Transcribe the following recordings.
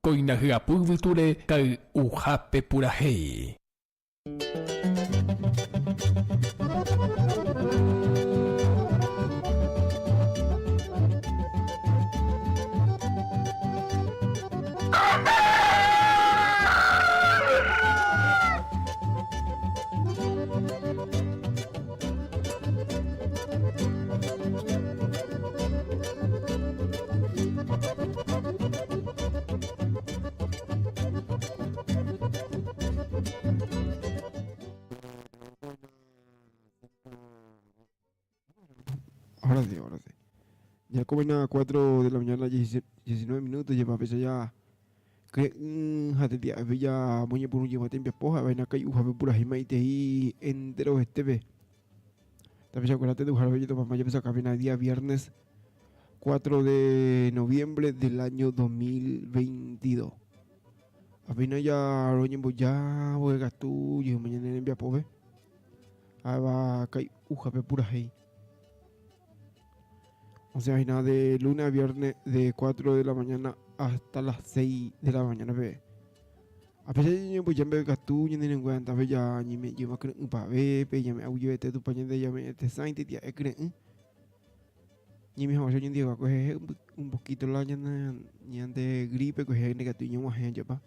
Koinahyapuviture kay uhape purahei. Ahora sí. Ya como a 4 de la mañana, 19 minutos, ya papi ya. Hati dia ya punya pun je matem poha vaina kai uha pura hima ite hi entero esteve. Tapi acuérdate de ujar bellito mamá ya pesa cabina día viernes 4 de noviembre del año 2022. Apenas ya roñen ya voy gastu y mañana en via pove. Va kai uha pura hei. O sea, hay nada de lunes a viernes de 4 de la mañana hasta las 6 de la mañana, ve. A pesar de que ya me gasto, ya no cuenta, ve ya ni me lleva un pave, pe ya me audio este tu pañal de ya me este sainte tía creen. Ni me hoy en día va coger un poquito la ya ni de gripe coger negativo más gente pa.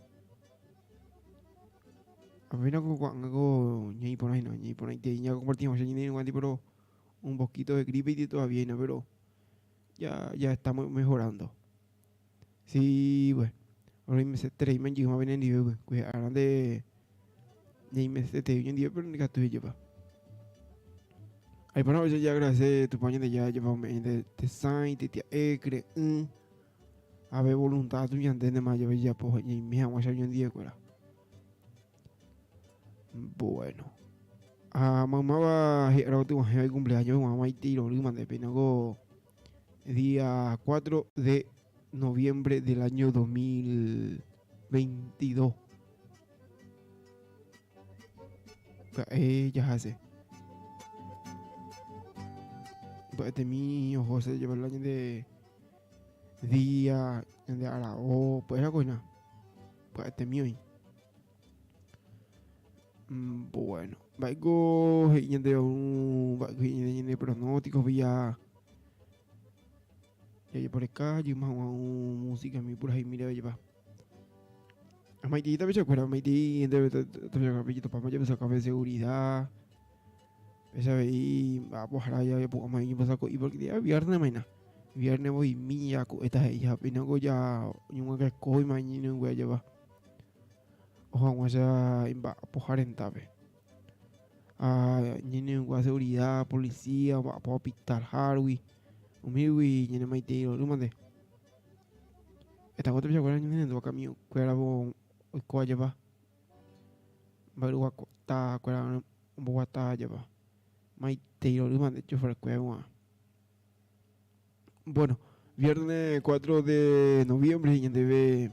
A ver no con algo ni por ahí no, ni por ahí te ya compartimos ya ni cuenta pero un poquito de gripe y todavía no, pero ya estamos mejorando. Sí, bueno. Ahora me se trae man llegó a venir ni bebé. Que ahora de ni me se te hoy en día pero ni gasto lleva. Ay, para ya gracias tu paño de ya lleva de design de tía ecre. A ver voluntad tu ya entiende más ya pues ni me vamos a hoy en día cuela. Bueno. Mamá va a tu cumpleaños, mamá y tiro, le mandé pena go día 4 de noviembre del año 2022. Ya hace. Pues este mío, José, lleva el año de día, de Arao, pues la coina. Pues este mío. Bueno, vaigo de pronósticos vía. Ya por acá, yo más música, mi por ahí, mira, lleva. A Maití también se acuerda, Maití, también capillito para ya sacar de seguridad. Esa vez, va a pojar allá, ya poco más, y saco, y porque día viernes, mañana. Viernes voy, mía, esta es ella, apenas ya, un que coy, mañana, voy a llevar. Ojalá vamos a pojar en tape. Ni voy a seguridad, policía, va a pitar Harvey. Umiwi, ni Maití, lo mandé. Esta otra vez acuerdan ni ndo camino, cuera bo ko lleva. Baru ta cuera bo ta lleva. Maite lo mande yo fuera cueva. Bueno, viernes 4 de noviembre y debe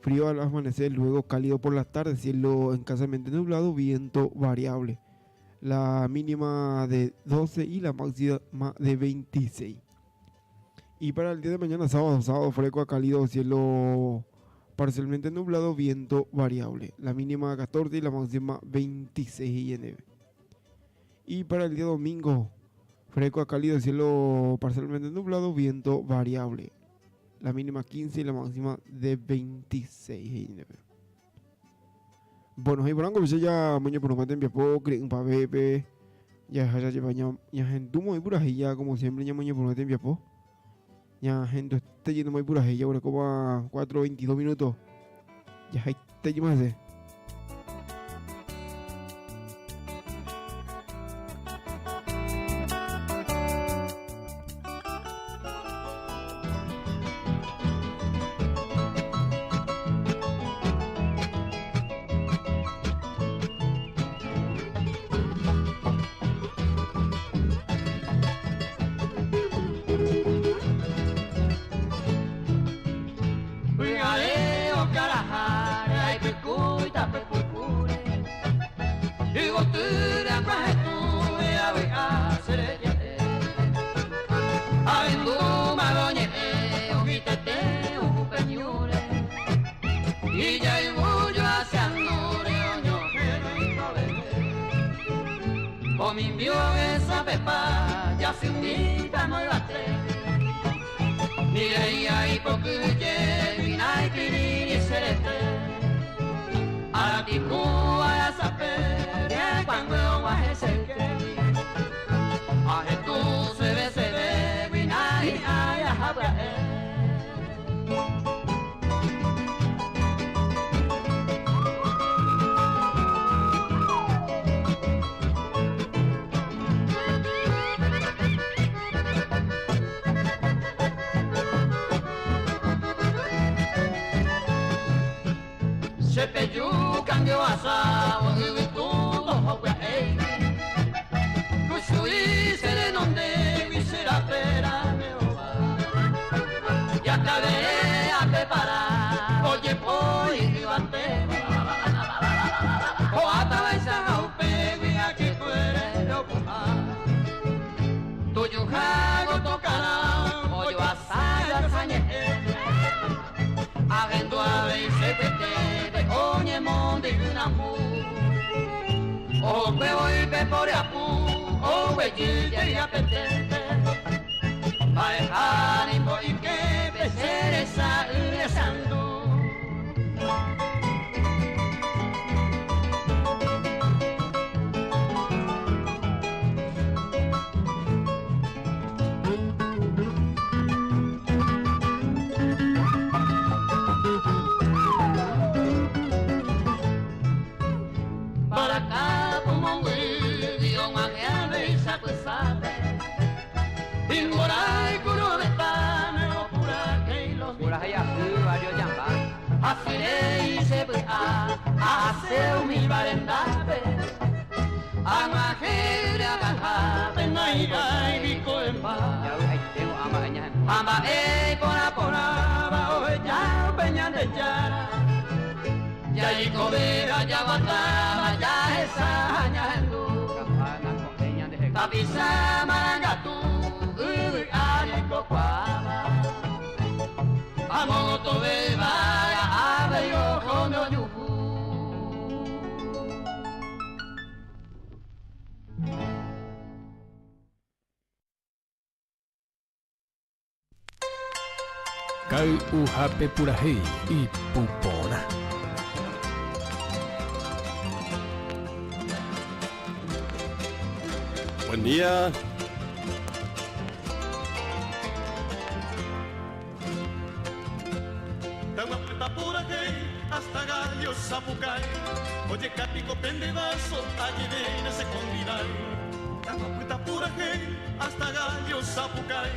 frío al amanecer, luego cálido por las tardes, cielo escasamente nublado, viento variable. La mínima de 12 y la máxima de 26. Y para el día de mañana, sábado fresco a cálido, cielo parcialmente nublado, viento variable. La mínima 14 y la máxima 26 y nieve. Y para el día domingo, fresco a cálido, cielo parcialmente nublado, viento variable. La mínima 15 y la máxima de 26 y nieve. Bueno, hay por algo ya mañana por un cuate en Piapo, creen pa bebé. Ya lleva ya gente muy pura ya como siempre ya mañana por un cuate en Piapo. Ya gente está yendo muy pura ya ahora como a 4:22 minutos. Ya está yendo más de Igotura kwa hetu ya we asere yate Avendu madoñe ogitete upeñure Y ya el bullo hacia andure oño pero y cabele O mi envió esa pepa ya se unita no iba a Ni leía y porque vina y kiri y serete A ti a la saperia cuando vas a ser que A tu se ve vina y ay a habla Se peyú cambió a sao y todo hope ei Kusui se le nonde y será pera me oba Ya te veré a preparar Oye voy y bate O hasta la isa haupe y aquí tú eres lo puja Tu yujago tocará O yo asaya sañe Agendo a ver se te oye monde una mu O que voy pe por apu O que llegue ya petente Va dejar y voy que pecer esa rezando Para acá como un guidio mageame y sabe Ingorai kuro de pame o pura que los Pura haya vario jamba. Asire y se a hacer mi barendabe Amajere agajabe naiga y bico en paz Ya ay tengo ama anyan. Amba pora ba o ya peña de yara Ya y cobera ya bataba ya esa añando Kapana ko enyan de hek. Tapisa marangatu ari ko kwaba Amo to beba ya ave yo kono yuhu Kau uhape purahi y pupona. Buen día. Tahuapeta pura hey, hasta gallo zapucay. Oye capico pendedazo, allí viene se convidar. Tahuapeta pura hey, hasta gallo zapucay.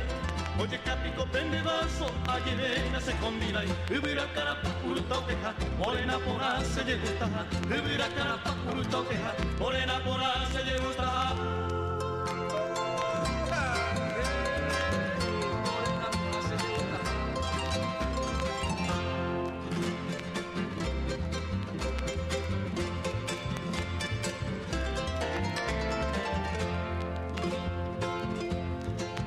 Oye capico pendedazo, allí viene se convidar. Ubira cara pa purta queja, morena pora se le gusta. Ubira cara pa purta queja, morena pora se le gusta.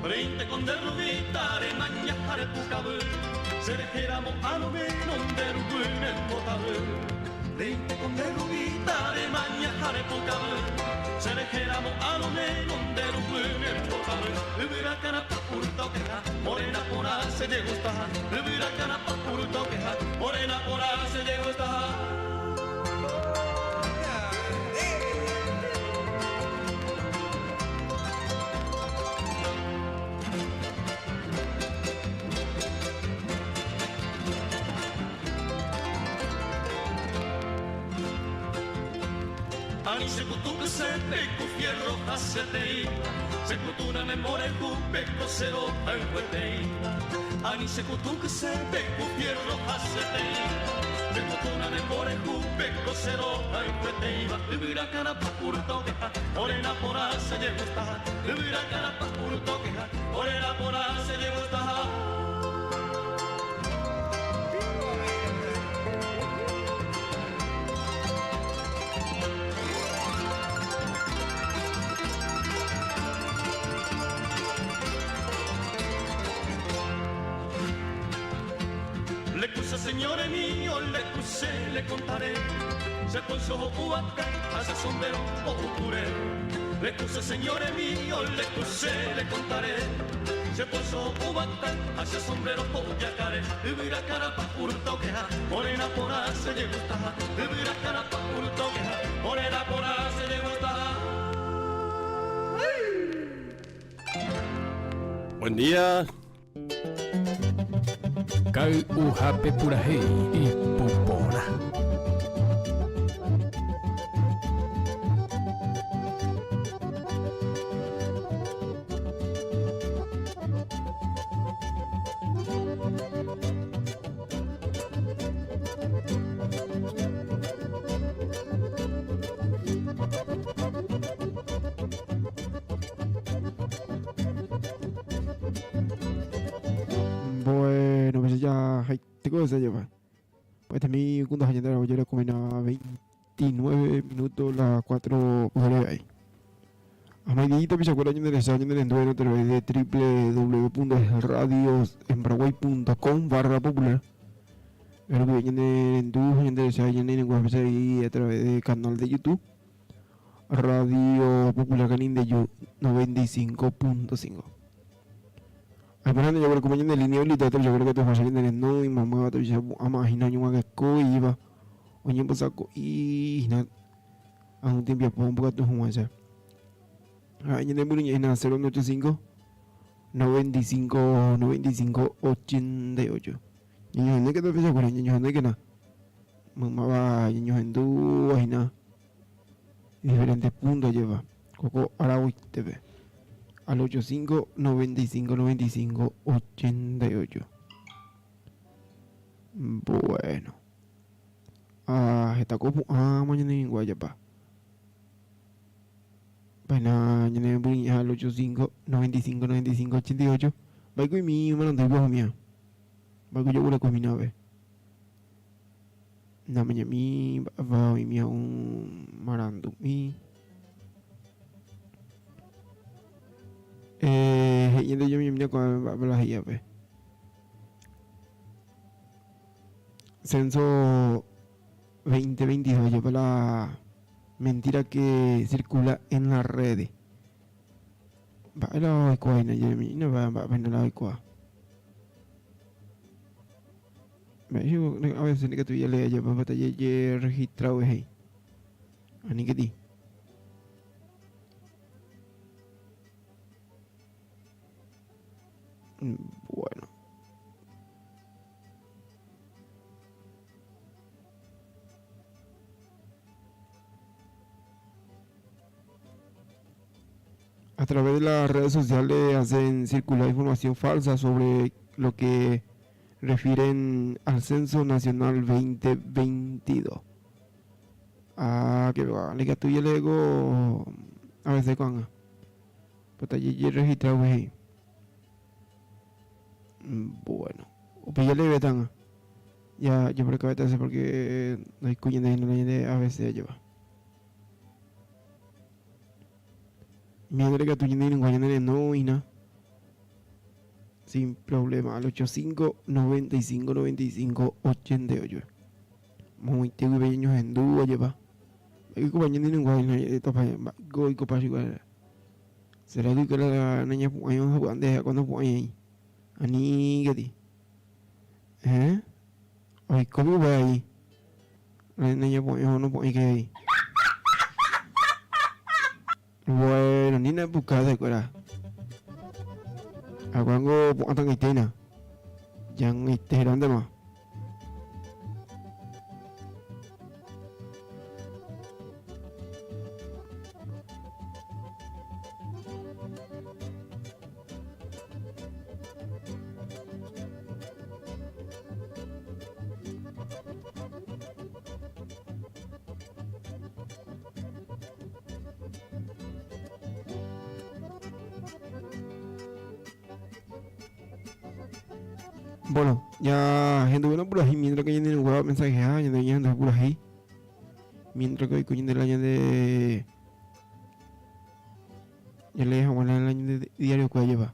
Frente con derrubita de mañana tu cabel, se le queramos a lo menos de rubén en botabel. Frente con derrubita de mañana tu cabel, se le queramos a lo menos de rubén en botabel. Vivir cara pa purta queja, morena pora se le gusta. Vivir cara pa purta queja, morena pora se le gusta. Ani se kutuka se peko fierro hasetei Se kutuna me more ku peko sero anguetei Ani se kutuka se peko fierro hasetei Se kutuna me more ku peko sero anguetei Ubira cara pa purto queja Morena pora se le gusta Ubira cara pa purto queja Morena pora se le gusta señores míos, le contaré. Se puso huaca, hace sombrero o puré. Le cuse, señores míos, le contaré. Se puso huaca, hace sombrero o yacaré. Vivir a cara pa' purto queja, morena por se le gusta. Vivir a cara pa' purto queja, morena por se le gusta. Buen día. Kai uhape purahe y pupona. Bueno, pues ya hay tengo que llevar. Pues también cuando hay de la comen a 29 minutos las 4 mujeres ahí. A medida que se acuerdan de esa año de a través de www.radiosenparaguay.com/popular. Pero que viene en tu gente se hay en web ahí a través del canal de YouTube. Radio Popular Canin de Yo 95.5. Al yo creo que mañana en línea ahorita yo creo que te va a salir en no y mamá va a tener a más y no hay un agacó y iba oye pues saco y na a un tiempo por un poco tu humor ya ahí en el murillo en 085 95 95 88 niños en que te pesa con niños en que na mamá va niños en tu ahí na diferentes puntos lleva Coco Araui TV al 85 95 95 88. Bueno. Esta copa mañana en Guayapa. Bueno, mañana en al 85 95 95 88. Va con mi hermano de bajo mía. Va con yo una con mi nave. Na mañana mi va mi un marando mi. Y entonces yo me vine con las llaves. Censo 2022, yo para la mentira que circula en las redes. Va a la cuaina, yo no va a venir la cuá. Me dijo a veces que tú ya le hayas para batallar registrado ahí. Ani que ti. Bueno. A través de las redes sociales hacen circular información falsa sobre lo que refieren al Censo Nacional 2022. Que va, le que tú ya le digo a veces con pues allí registrado ahí. Bueno, o ya le vetan. Ya yo por acá voy porque no hay cuña de a veces lleva. Mientras que tú tienes un guayana no y nada. Sin problema. Al 85 95 95 88. Muy tengo pequeños en dúo lleva. Hay compañeros en un guayana de topa. Goy copa igual. Será que la niña puede cuando puede ahí. Ani que ti. Hoy cómo va ahí. La niña puede no puede que ahí. Bueno, ni na buscada de cuera. Aguango puan itena. Yang iteran de más. Bueno, ya gente bueno por ahí, mientras que hay en el web mensaje, ya de por ahí. Mientras que hay coño del año de. Ya le dejamos el año de diario que lleva.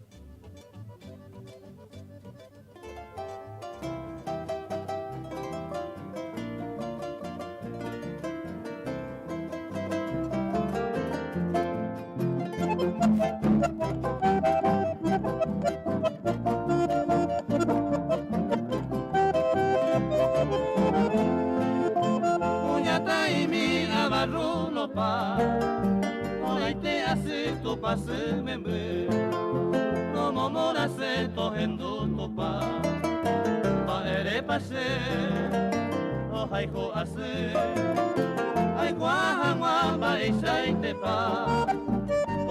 to pase membe no momora se to hendo to pa ere pase o haiko ase ai kwa ba isai te pa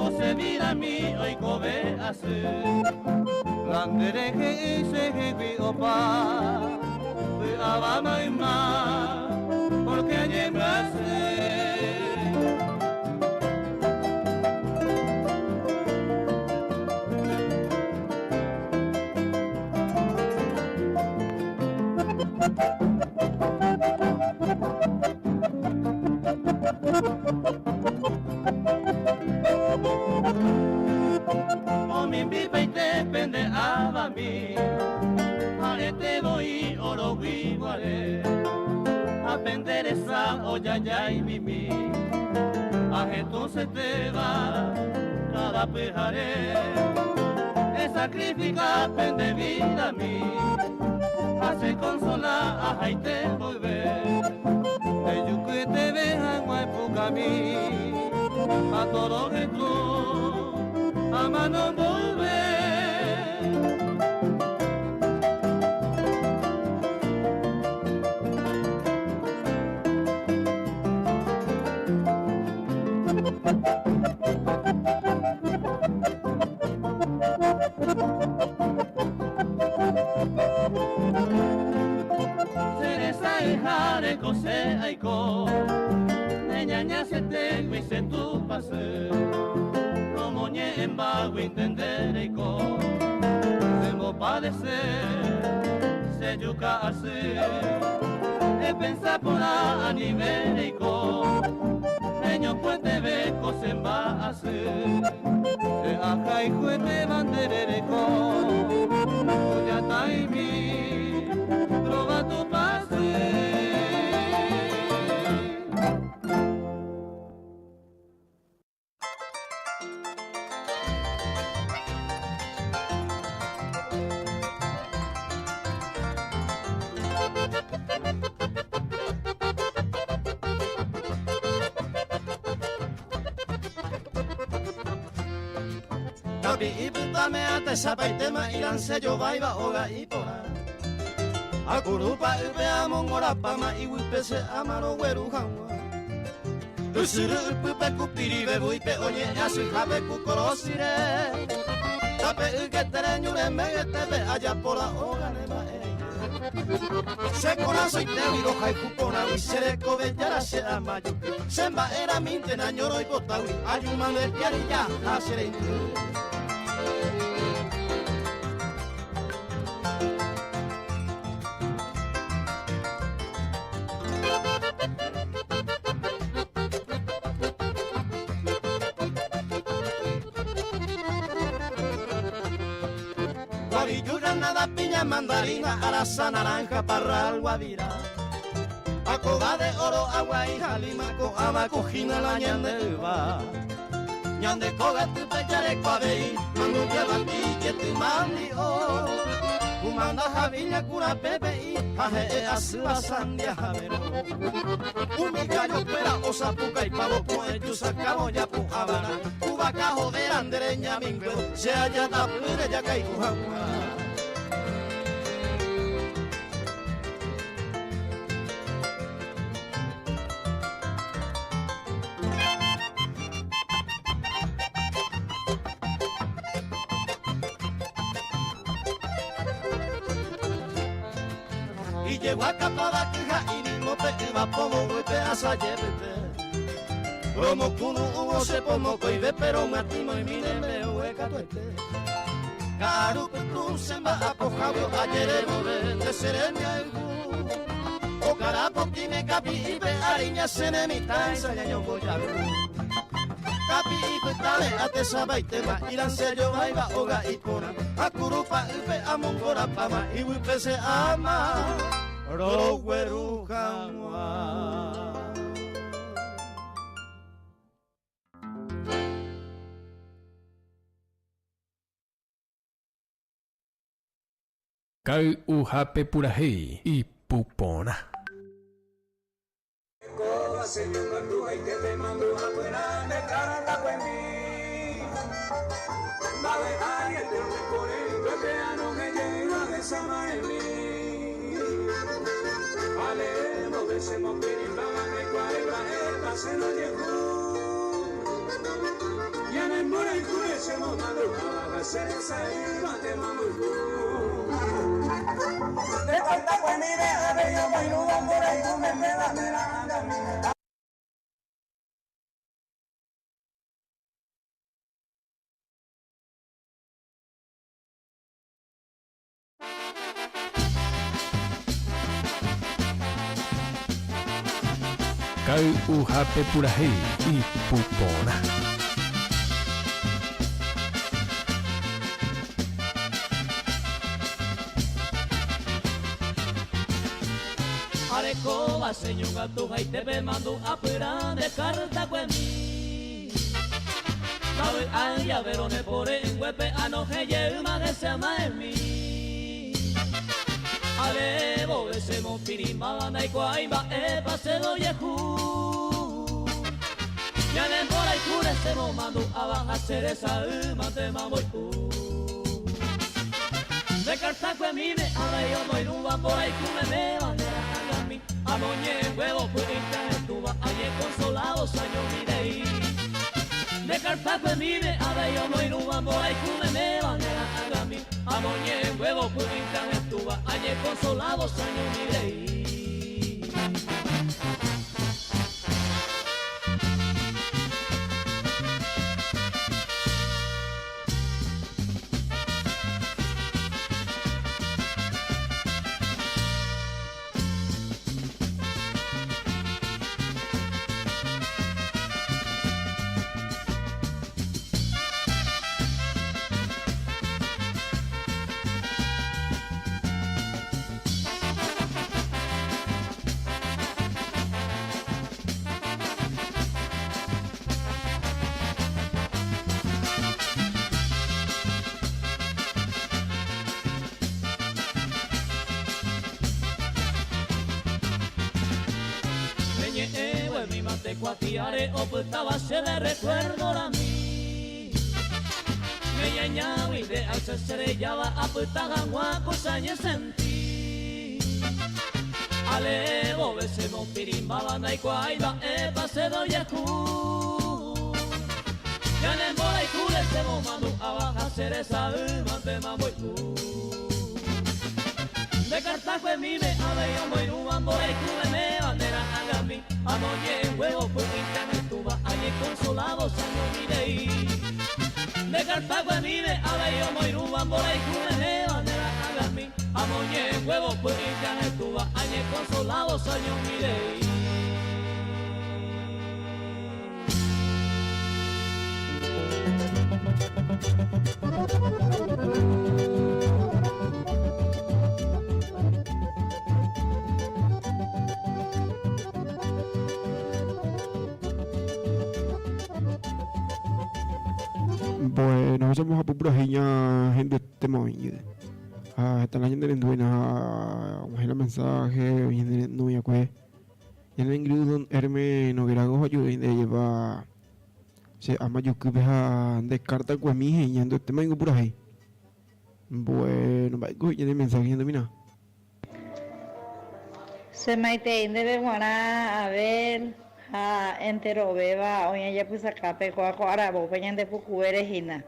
o se vira mi oi kobe ase landere que se vi opa ava mai ma porque llegaste. O mi vive y te pende a mí, te doy oro guiguare, a pender esa olla ya y mimi, a entonces te va cada pejaré, es sacrificar pende vida a mí, hace consolar a jaite volver, de yuque te veja guaypuca mí, a todo que tú, a mano volver. Kose aiko, neñaña se te guise tu pase, como ñe en bago entender eiko, tengo padecer, se yuca hace, e pensa por a nivel eiko, neño puede ver cose en va hacer, e aja y juete bandere eiko, ya taimi, trova tu pase. Te sapaitema ilanse yo vaiba oga ipora Akurupa upe amongora pama iwipe se amano weru hawa Usuru upe kupiri bebu ipe onye asu habe kukorosire Tape uketere nyure megete be ayapora oga neba Se conazo y te viro haikupona Wisere kobe yara se amayo Semba era minte na nyoro ipotawi Ayumane piari ya hasere intu Nada piña, mandarina, araza, naranja, parral, guavira Acoba de oro, agua y jalimaco, abaco, jina, la ñandeva Ñande coga, tu pechare, cuavei, mando lleva pique, tu mandi, oh Kumanda, javiña, cura, pepe, y jaje, asua, sandia, javero Umicayo, pera, osapuca, y pavo, coechu, sacabo, ya, pu, habana Cubaca, joder, andereña, mingo, se haya da, pure, ya, caigo, agua Llegó a capada queja y mismo te iba pomo huepe a sayepete Como kuno uo se pomo coibe pero matimo y mine me hueca tuete Karu petu semba apojabio ayer moven de serenia el gu O carapo kime capi ibe ariña senemita ensaya yo voy a ver Capi ibe tale ate sabaite ma iranse yo vaiba oga ipona Akurupa ibe amongora pama y wipe se ama Rogueru Jamwa. Kau uhape purahei y pupona. Señor, y que te mando afuera de cara la Babe ay eterno por el pepeano que llega de Samaelí. Ale no besemos pirimba me cuaira esta se nos llegó. Ya en mora y curecemos madrugada se desayuna de mamulú. De falta pues mire a ver yo bailuda por ahí no me da de la anda. Kau uhape purahi ipupona. Arecoa señor gato y te ve mando a pera de carta cuemi. Sabe ay a verone por en huepe anoje yelma que se llama en mí. Ale bobesemo pirimana y cuaiba paseo yehu. Ya ne por ahí curecemo mando a bajar cereza mate mamboy. De carta cuemine ahora yo no iruba por ahí me bandera a mí. Amoñe huevo purita estuva ayer consolados años mirei. De carta cuemine ahora yo no iruba por ahí me bandera a mí. Amoñe huevo purita estuva ayer consolados años mirei. Cuatiare o putaba se le recuerdo a mí. Me ñañaba y de alce se le llama a putaga guaco sañe sentí. Ale bobe se mo pirimba na y cuaiba pase do yaku. Ya ne mola y cule se mo manu a baja cereza mante mamboy. De Cartago en mime a ver yo voy un boy cule me bandera a mí. Anoche huevo por internet tuba ayer consolados años mirei. De Cartago a mí a ver yo voy ruban por ahí me bandera a mí. Anoche huevo por internet tuba ayer consolados años mirei. Bueno, vamos a Pupurajiña, gente de Moñide. Está la gente de Enduena, un mensaje, viene no me acuerdo. Y en el ingreso, Herme Noguerago, ayuda y de llevar. Se ama yo que veja descarta con mi gente, y este mango por ahí. Bueno, va a ir el mensaje, mira. Se maite debe guaná a ver a entero beba oye ya pues acá peco a arabo peñan de pucuerejina.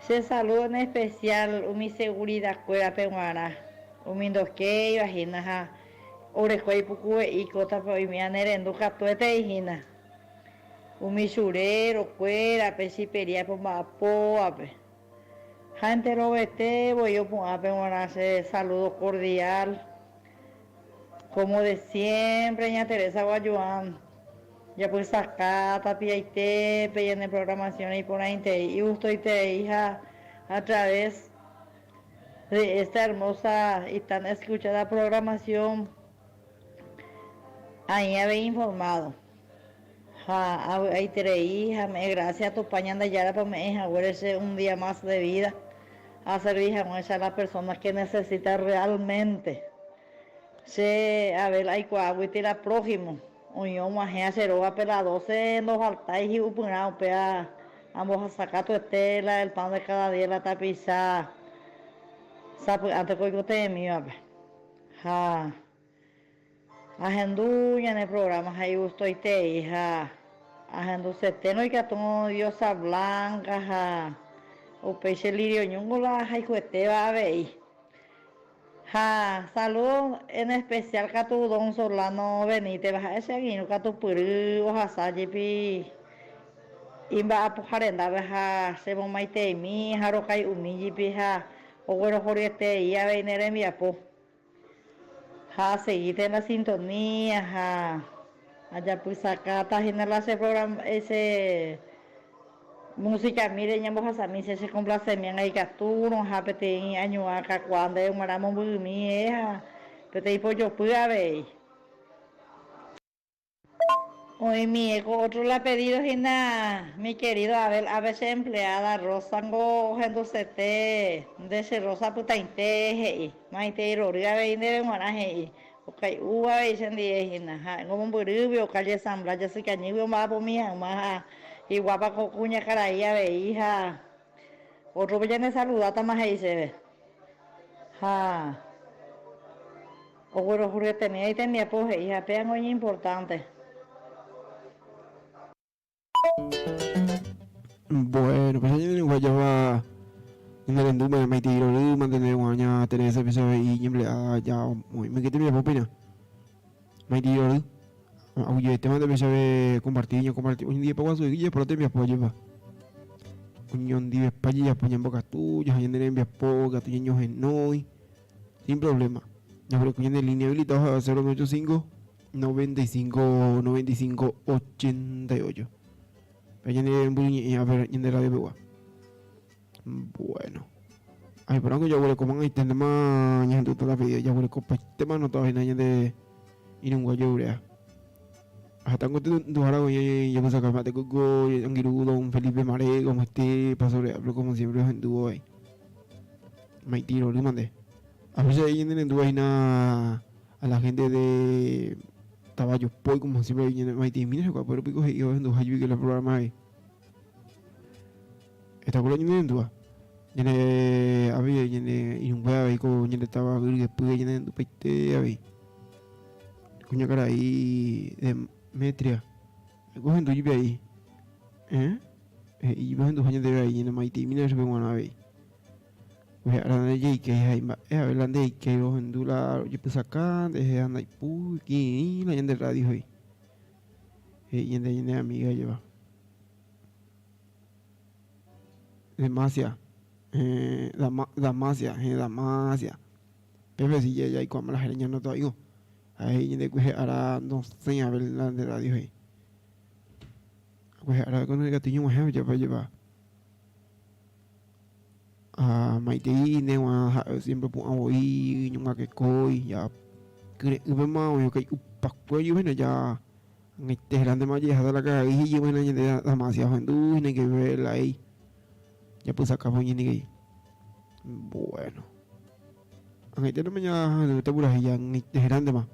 Se saluda en especial mi seguridad cuera peguana. Umindo que imagina ja orejo y pucue y cota pues mi anerendo catuete hijina. Mi churero cuera pesipería por mapo ape. Gente robete voy yo por ape guaná se saludo cordial. Como de siempre, ña Teresa Guayuán, ya pues acá, tapia y tepe, en programación y por ahí y justo y te hija a través de esta hermosa y tan escuchada programación, ahí había informado. Ahí te hija, gracias a tu pañanda ya para mi hija, un día más de vida, a servir a muchas las personas que necesitan realmente. Se a ver hay cuaguiti la próximo un yo más hacer o pela 12 los altais y upuna pea Ambos a sacar tu estela, el pan de cada día, la tapiza. Sabe, antes que yo te mío, ha. Agenduña en el programa, ahí gusto y te hija. Agendu seteno y que tomo diosa blanca, ha. O peixe lirio ñungola, hay cuete va a ver. Ja, salud en especial que tu don Solano Benítez, vas a ese aguino que tu puru, o sajipi. Imba a pujarenda, baja, se bo maite mi, jaro kai umiji pija, o bueno, jorete, y a venir en mi apo. Ja, seguite en la sintonía, ja. Allá pues acá está haciendo ese programa, ese música, mire, ya vamos a mí se complace mi ahí que tú no ja pete año acá cuando es un maramo muy mi pete y pollo puya ve. Hoy mi eco otro le ha pedido Gina, mi querido a veces empleada Rosango Gendosete, de ese Rosa puta inte, maite y roria ve de monaje. Okay, uva ve sendi Gina, ha, como un burubio, calle Sambla, ya se cañigo más por mi más y guapa cuña caraía ve hija. Otro viene saludata más ahí se ve. Ha. O bueno, juguete tenía y tenía pues hija, pean muy importante. Bueno, pues ayer en Guayaba, en el endume de Maitiro, mantener guaña, tener ese episodio y ñemble, ya, muy, me quedé mi popina. Maitiro, oye, tema de episodio compartir, un día para su guía, pero te me apoyo, pa. Un día para allá, pues en boca tuya, y en el envías poca, tu niños en hoy, sin problema. Yo creo que en el línea habilitado a 085 95 88. A ver, en la de bueno. Ay, pero aunque yo voy a comer ahí, tema, ya en toda la vida, ya voy a comer tema, no todavía nadie de ir un guayo urea. Hasta cuando tú ahora voy a sacar mate coco, angirudo, un Felipe Mare, como este, paso hablo como siempre en tu hoy. Me tiro, le mandé. A veces ahí en tu ahí a la gente de Taballos Poi, como siempre viene Maite, mira cuál pero pico y yo en dos años que el programa ahí. Está con la gente en tu Yene había yene y un huevo y con yene estaba y después yene en tu peite había. Coña cara ahí de metria. Cogen tu jipe ahí. Y vas en dos años de ahí yene Maite, mira se ve una vez. Pues ahora de Jake que hay hablando de que los en dólar yo pues acá desde anda y pu aquí la gente de radio hoy y de amiga lleva Damasia Damasia Pepe si ya y como la gereña no todavía ahí de que ahora no sé a ver la de radio hoy pues ahora con el gatillo más ya para llevar Maite ne wa siempre pun awoi nyunga ke koi ya kre ube ma yo kai upak po yo na ya ngai te grande ma ya la ka y yo na de demasiado hendu ne que ver ahí ya pues acabo ni que bueno ngai te no me ya te pura ya ngai te grande ma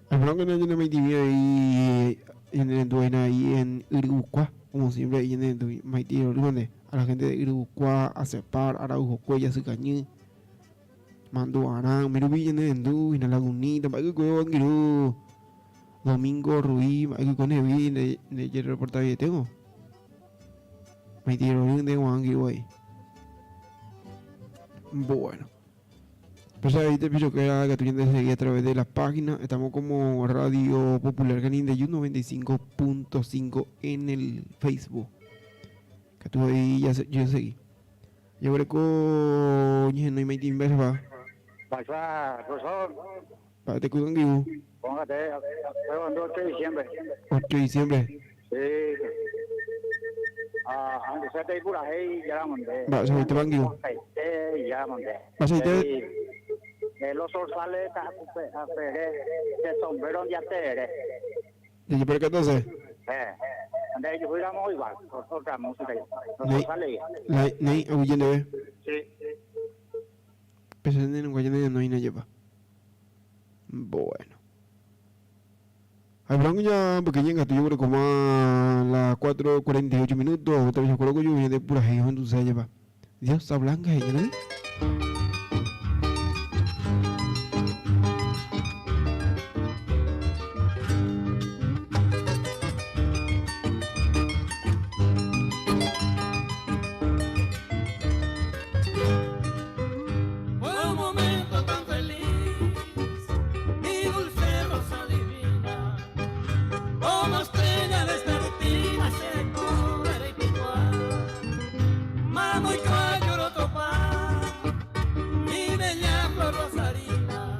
al blanco no me divide ahí en el duena ahí en Uruguay como siempre ahí en el Maite Uruguay a la gente de Irubucua, a Cepar, Araujo, Cuella, Sicañí, Manduarán, Merubi, Nendu, y la Lagunita, para que con Domingo Ruiz, para que con Evi, de reportaje tengo. Me tiro de Wangi, güey. Bueno. Pues ahí te pido que haga tu gente seguir a través de las páginas. Estamos como Radio Popular Canín de 95.5 en el Facebook. Que tú ahí ya yo seguí. Yo creo que no hay más tiempo va. Pasa, profesor. Para te cuidan vivo. Póngate, fue el 8 de diciembre. 8 de diciembre. Sí. Antes se te pura ahí, ya la mandé. Va, se te van vivo. Ya la mandé. ¿Vas a ir? Los orzales a Pérez, de sombrero ya te eres. ¿De qué por qué entonces? Andai yo fuéramos igual, otra música. Nei, huyendo de. Sí. Pero en el guayane no hay nadie pa. Bueno. Hablamos ya pequeña gato, yo creo como a las 4:48 minutos, otra vez yo creo que yo viene de pura gente, entonces se lleva. Dios está blanca, ella, ¿no? Fue un momento tan feliz, mi dulce rosa divina, como estrella despertina se cubre y picuá, mamo y cuello rotopa, mi bella flor rosarina,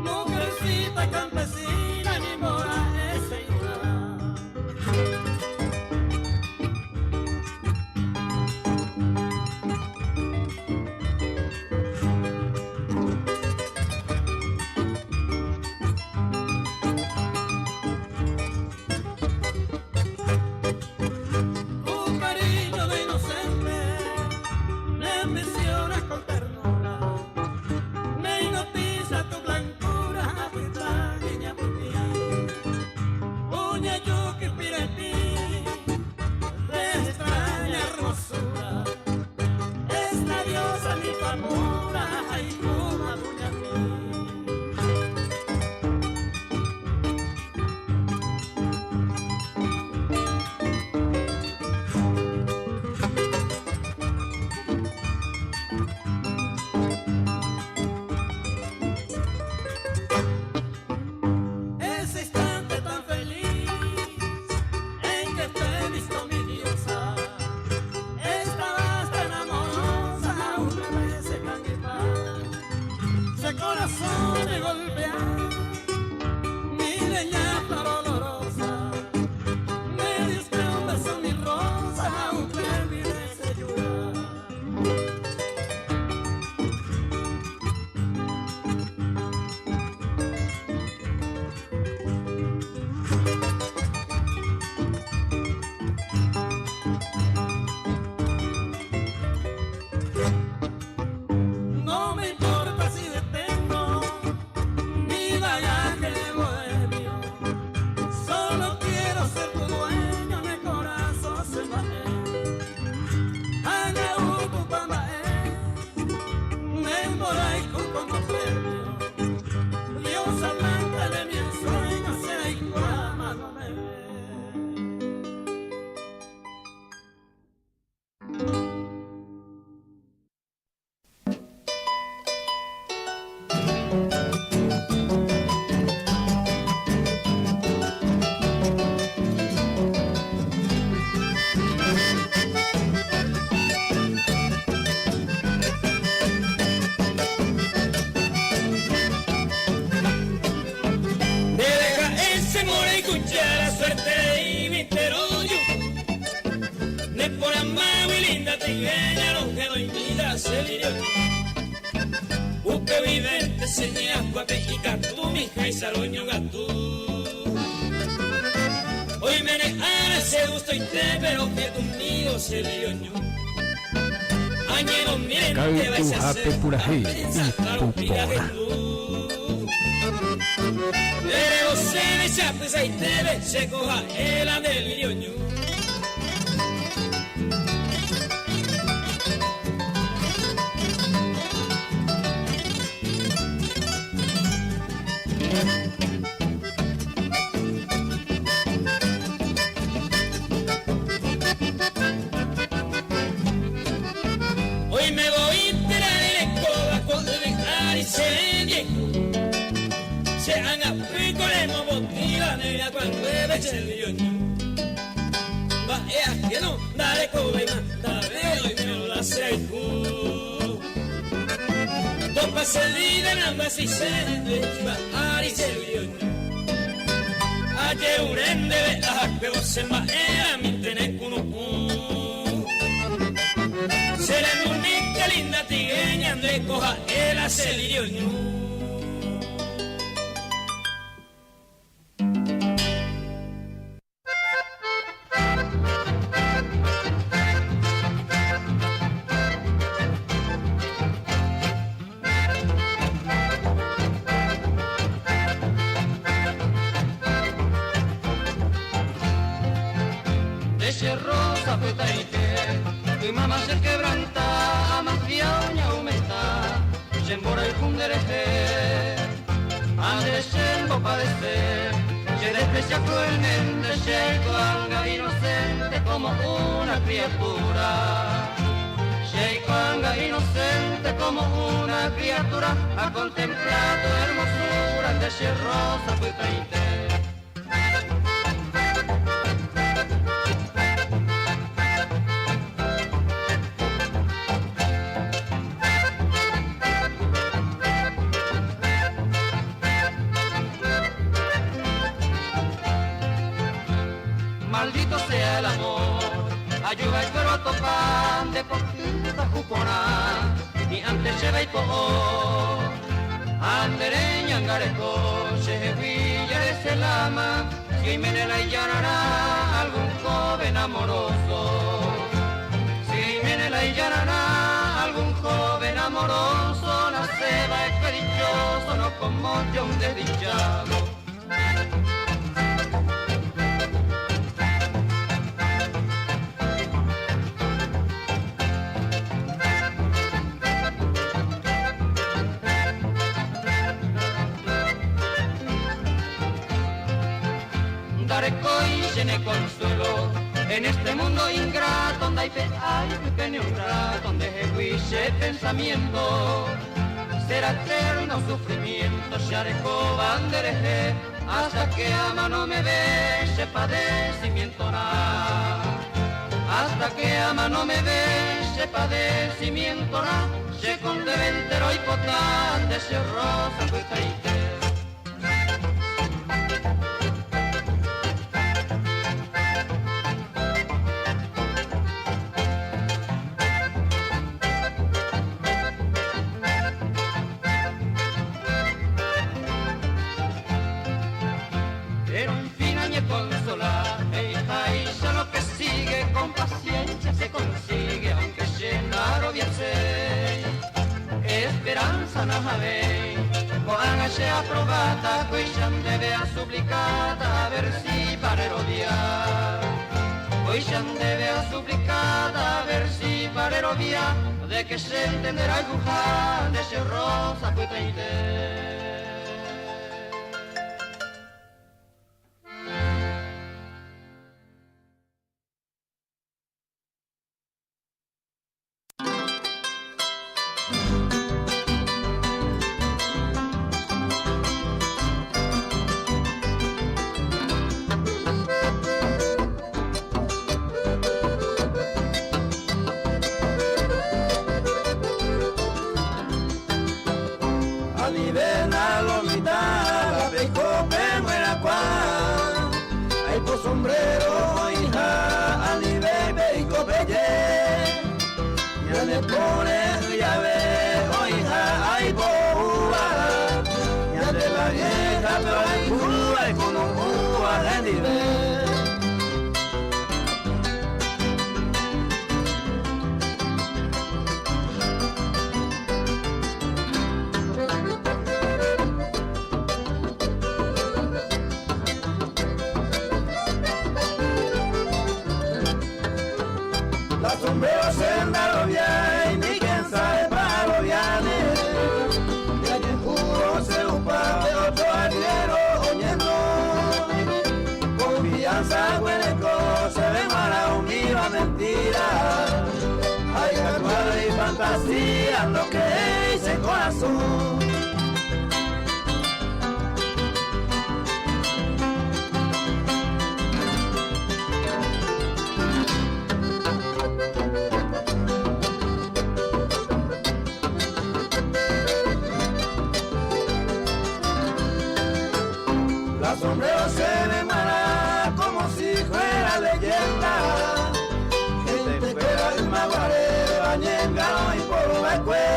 mujercita campesina, mi mora es señora. Tu cariño de inocente me menciona con ternura, me hipnotiza tu blancura, aprieta niña por ti. Uña yo que inspira en ti, de extraña hermosura, es la diosa mi ternura, ay como uña mí. Ese instante tan feliz en que te he visto mi diosa, estabas tan amorosa, una vez se canguepa, ese corazón me golpea, mi leña flor olorosa, me diste un beso mi rosa, un mi se llora. No me importa si detengo mi viaje bohemio, solo quiero ser tu dueño, mi corazón se va a tu pambae, me moraico como premio, diosa blanca de mi ensueño, será igual amándome. Debe caerse mora y escuchar la suerte y mi terollo. Ne por amar muy linda tigueña, no quedo en vida se lirio. Upe vidente señas guape y catu, mi hija y saroño gato. Hoy me negara ese gusto y te, pero que conmigo se lirio. Añero miren que vais a hacer, pura hey, pupona. Pero se me chapes ahí te ve, se coja el andelirioño. Hoy me voy a enterar en el cobaco de dejar y se bien. Se han apicolemos botila negra cuando bebe el lioño. Va que no, dale coba y manda veo y me lo hace el cu. Topa se diga nada más y se va a y se lioño. Ayer uren debe a que vos se maera mi tener cuno. Será bonita linda tigueña André coja el acelirioño. rosa petaite, tu mamá se quebranta, más viaña aumenta, se embora el fundereje, antes se padecer, se desprecia cruelmente, se cuanga inocente como una criatura, se cuanga inocente como una criatura, a contemplar tu hermosura de ese rosa petaite. Maldito sea el amor, ayuda el cuero a tocar de portita jupona, y antes se ve y poco, andereña angareco, se jevilla de selama, si menela y llanará algún joven amoroso, si menela y llanará algún joven amoroso, nace va dichoso, no como yo un desdichado. Y llene consuelo en este mundo ingrato donde hay pequeño un rato donde jehuiche pensamiento será eterno sufrimiento sharejo bandereje hasta que ama no me ve ese padecimiento nada hasta que ama no me ve ese padecimiento nada se conde ventero y potente se rosa petaite. Esperanza no sabe, quan se approvata, qui siamo deve a supplicata, versi pare odiar. Qui siamo deve a supplicata, versi pare odiar, de que se entenderá el bujar de ese rosa petaite. Sombrero, hija, ali bebe y copelle, ya le pone ya ve, oh hija, ay boba, ya de la vieja, pero hay cura y con un cuba rendiré. Sombrero senda lo viene, ni quien sabe para lo viene. Y allí juro se upa de otro arriero oyendo. Confianza, hueleco, se ve mala, humilde, mentira. Hay actual y fantasía, lo que es el corazón. Sombrero se ve mala como si fuera leyenda. Gente que era el maguare, bañengano y por la cue.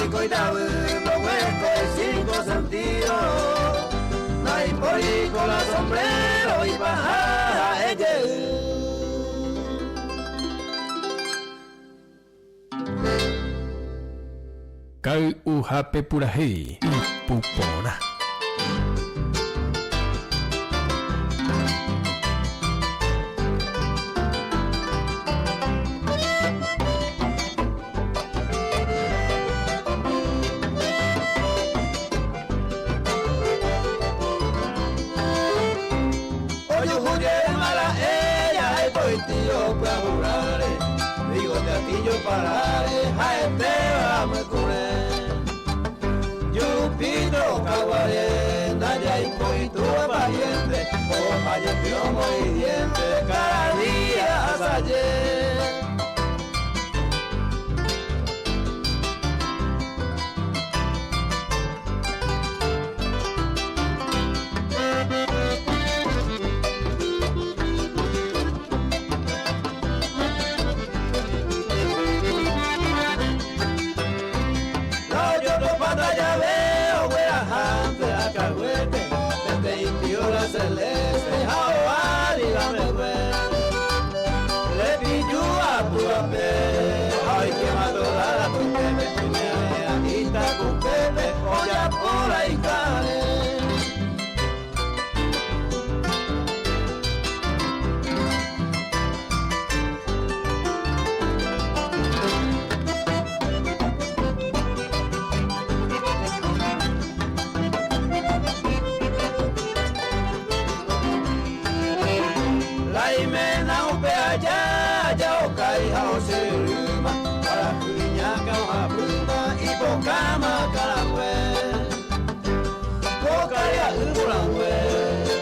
rico y tabú, lo hueco y cinco sentidos. Hay por la sombrero y baja ella. Kau uhape purahi ipupona. Oye, Julián, mala ella, estoy tío para jurarle. Digo, te atillo para a este vamos a curar. Yo pido caguaré, naya y coito pariente, o pariente muy diente, cada día hasta ayer. Celeste, Hawái, la mejor. Le pillo a pura pe, ay que madura la cuquete, me agita cuquete, olla pura y cane. Kama kalangwe, kokaya ulangwe,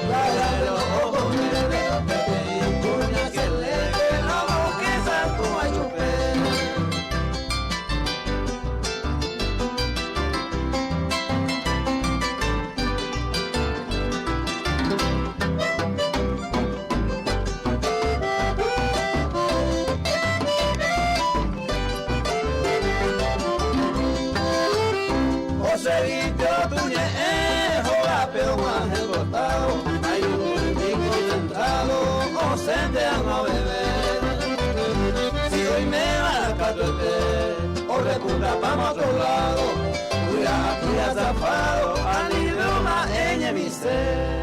kaya lo okomele, pete kunya keleke, no que santo ayupe. Seguito tuñe pero más engordado, hay un rico centrado, o se te a beber. Si hoy me va a catote, o repunta vamos a otro lado, cuida aquí a zafado, a nivel más en mi ser.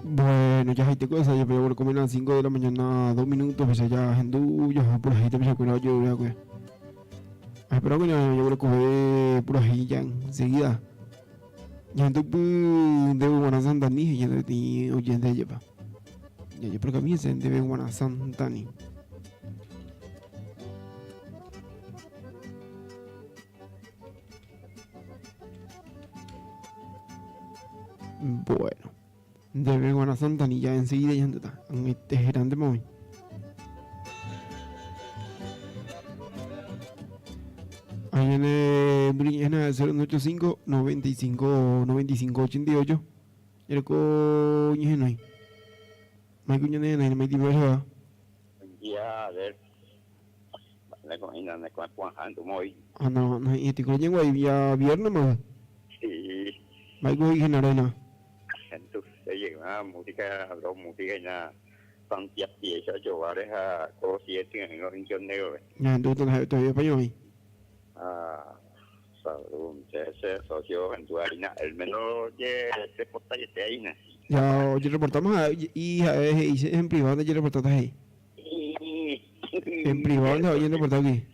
Bueno, ya hay cosas, yo voy a comer a las 5 de la mañana, 2 minutos, pues ya hendú, ya por ahí te voy a comer yo, ya pues. Espero que yo voy a comer por ahí ya enseguida. Ya hendú de Buena Santa Ni, ya de oyente ya pa. Ya yo creo que a mí se debe Buena Santa Ni. Bueno. De Buena Santa Ni ya enseguida ya está. En este grande momento. Ahí en el Briñena 085 95 95 88. El coño no hay. Mai coño no hay, mai tipo eso. Ya, a ver. La comida de Juan tu moi. Ah no, no, y te coño guay ya viernes más. Sí. Mai coño general. Entonces llega música, dos música ya son piezas llevares a cosas en los negro. Ya entonces todavía español ahí. Ah, salud, se socio en tu harina, el menor de se porta y te ahí. Ya, yo reportamos y en privado ya reportaste ahí. En privado no había reportado aquí.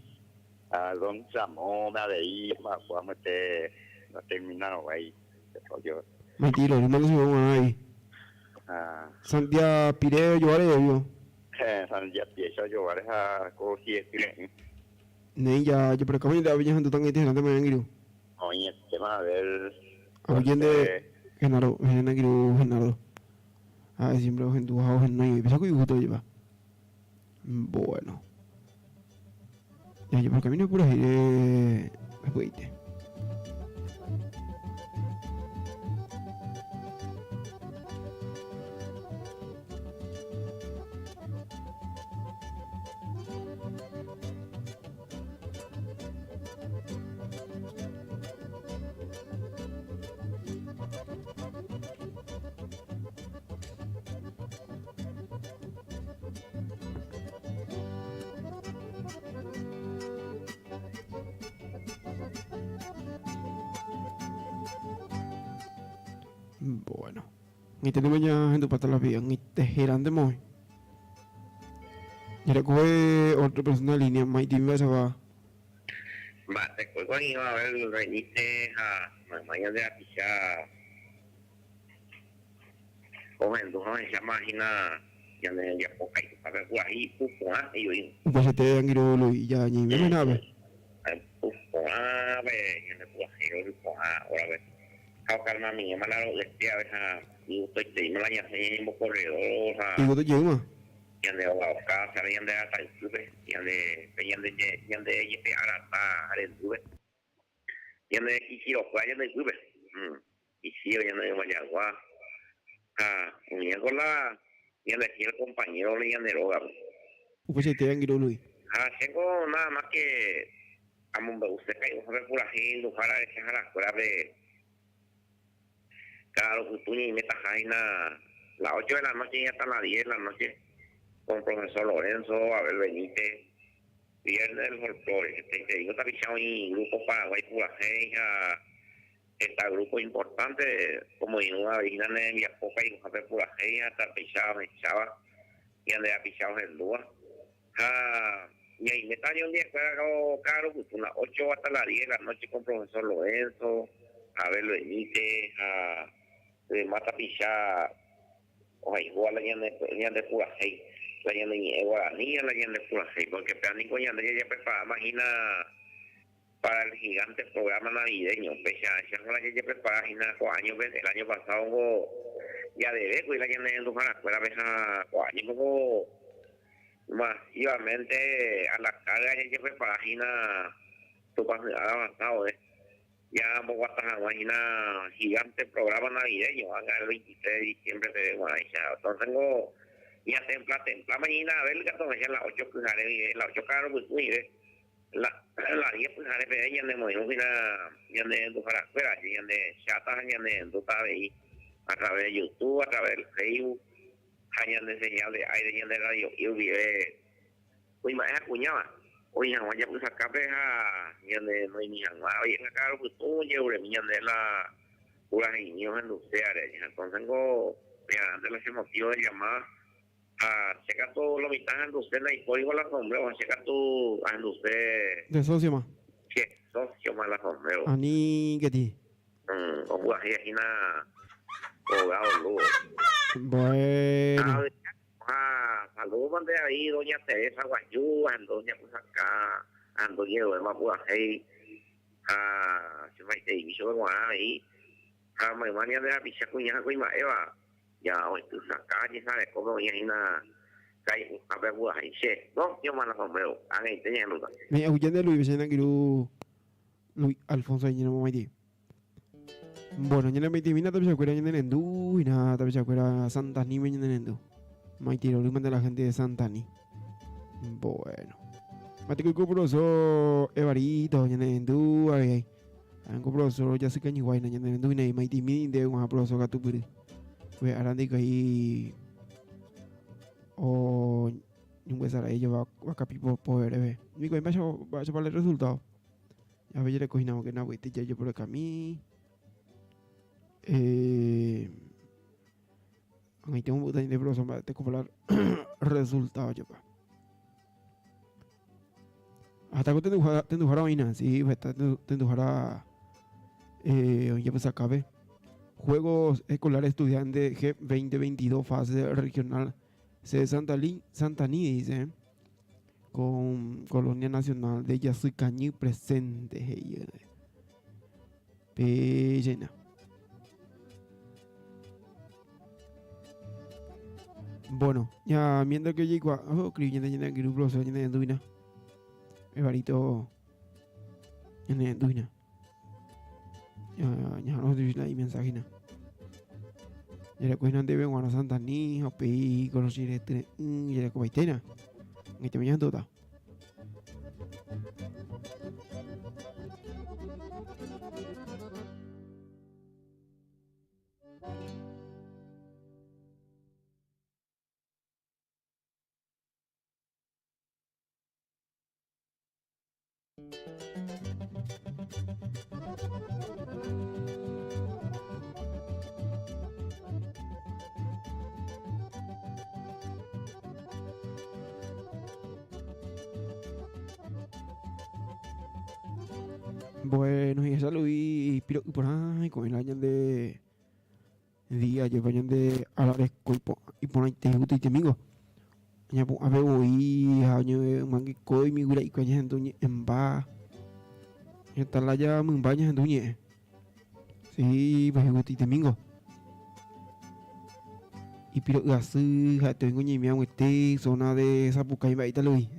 A don Zamora de ahí, vamos a meter, no terminado ahí, yo. Mentira, no me lo a ahí. Santiago Pireo, yo haré yo. Santiago Pireo, yo haré a cosas. Ne ya, yo por acá me estaba viendo tan interesante me han Oye, tema a ver. Alguien de Genaro, Genaro. Ah, siempre en tu house no hay, pensaba que gusto lleva. Bueno. Ya, yo por camino por ahí después. Bueno, y tenemos ya en tu pata la vida, y te giran de muy. Y recoge otra persona en línea, Mighty me va. Va, te cuelgo ahí, a ver, veniste a mañana de apichar. Cogen dos años, ya imagina, ya me ya poca y para ver ahí, pupa, y yo digo, Pues se te han ido lo y ya ni me nada. pupa, ve, ya me puedo hacer, pupa, ahora ve. Kau calma mi, mana lo bestia, ve, y estoy te, me la ya se en un corredor, Y vos te llevas. yang de acá, se yang de hasta el sube, yang de este arata, al sube. Yang de Ichiro, yang de sube. Ichiro, yang de Mayagua. Unía con la, yang de el compañero, yang de Roga. Pues se te han ido lo y. Tengo nada más que a usted que yo sabe por ahí, lo para dejar la escuela de claro, que tú ni metas ahí las 8 de la noche y hasta las 10 de la noche con el profesor Lorenzo, Abel Benítez, viernes del folclore. Te digo, está fichado en grupo Paraguay por ahí, está grupo importante, como en una vecina de Villapoca y un café por ahí, hasta fichado, y ande a fichado en Lua. Y ahí me está yo un día caro, pues unas 8 hasta las 10 de la noche con el profesor Lorenzo, Abel Benítez, mata fichado, o igual la de Purajey, la de Guaraní, la de Purajey, porque Plánico ya prepara, imagina, para el gigante programa navideño, ya con la que prepara, imagina, 4 años, el año pasado, ya de Beco y la que de la escuela, 4 años, como masivamente a la carga, ya prepara, imagina, tu paso avanzado, ya poco hasta imagina gigante programa navideño, haga el 23 de diciembre te vemos ahí, entonces tengo ya templa mañana a ver el gato me decían las 8 pues las 8 caros pues mire las 10 pues haré pequeñas de modelo ya de tu para afuera ya de chatas ya de tu ahí a través de YouTube, a través del Facebook, ya de señal de aire ya de radio yo vive pues más acuñaba. Oye, ya pues acá peja, ya de no hay ni nada, oye, acá pues todo llevo de miñan de la pura niños en luceares, entonces tengo, ya, de los motivos de llamar a checar todo lo mitad en lucer, y código la sombrero, a checar tu, a lucer. De socio más. ¿Qué? Socio más la sombrero. Ani, ¿qué ti? O pues ahí nada, abogado, luego. Bueno. Saludos de ahí, doña Teresa Guayú, doña pues acá, ando llevo de Mapua, ahí, se me dice, y yo vengo ahí, me manía de la picha cuñada, cuñada, Eva, ya, hoy tú sacas, ya sabes, como voy a ir a caer, a ver, ahí, che, no, yo mando sombrero, ahí, tenía luta. Me escuchan de Luis Vicente Aguirú, Luis Alfonso, y no me metí. Bueno, ya no me metí, mira, también se acuerda, ya no me y nada, también se acuerda, Santas ni me ya Maite lo de la gente de Santani. Bueno. Mate que el profesor Evarito, ya nendu, ay. Ang profesor ya se cañi guay, ya nendu y Maite mi de un profesor Gatupuri. Pues arandi que o un huesar ahí va a capipo poder ver. Mi coin va a para el resultado. Ya ve ya recogimos que no voy ya yo por el camino. Ahí tengo un botón de profesor para te comprar resultados yo pa. Hasta que te endujara vaina, sí, te endujara ya pues acabe. Juegos Escolares Estudiantes G 2022 fase regional C de Santaní dice con Colonia Nacional de Yasucañí presente. Llena. Bueno, ya mientras que llego a creyendo en el grupo, se viene de Duina. Evarito en Duina. Ya no sé si mensaje na. Ya ko hinan debe ngwana santa ni hopi conocer este ya ko baitena. Ngite mañana tota. Bueno, y esa lo vi pero por ahí con el año de día ya vayan de a la vez y por ahí te gusta y te amigo. Ya po a ver hoy año mangi koi mi gura iko nya hentunya emba. Ya tala ya membanya hentunya. Si bah guti te amigo. Y pero gasu ha tengo ni mi este zona de Sapucay baita lui,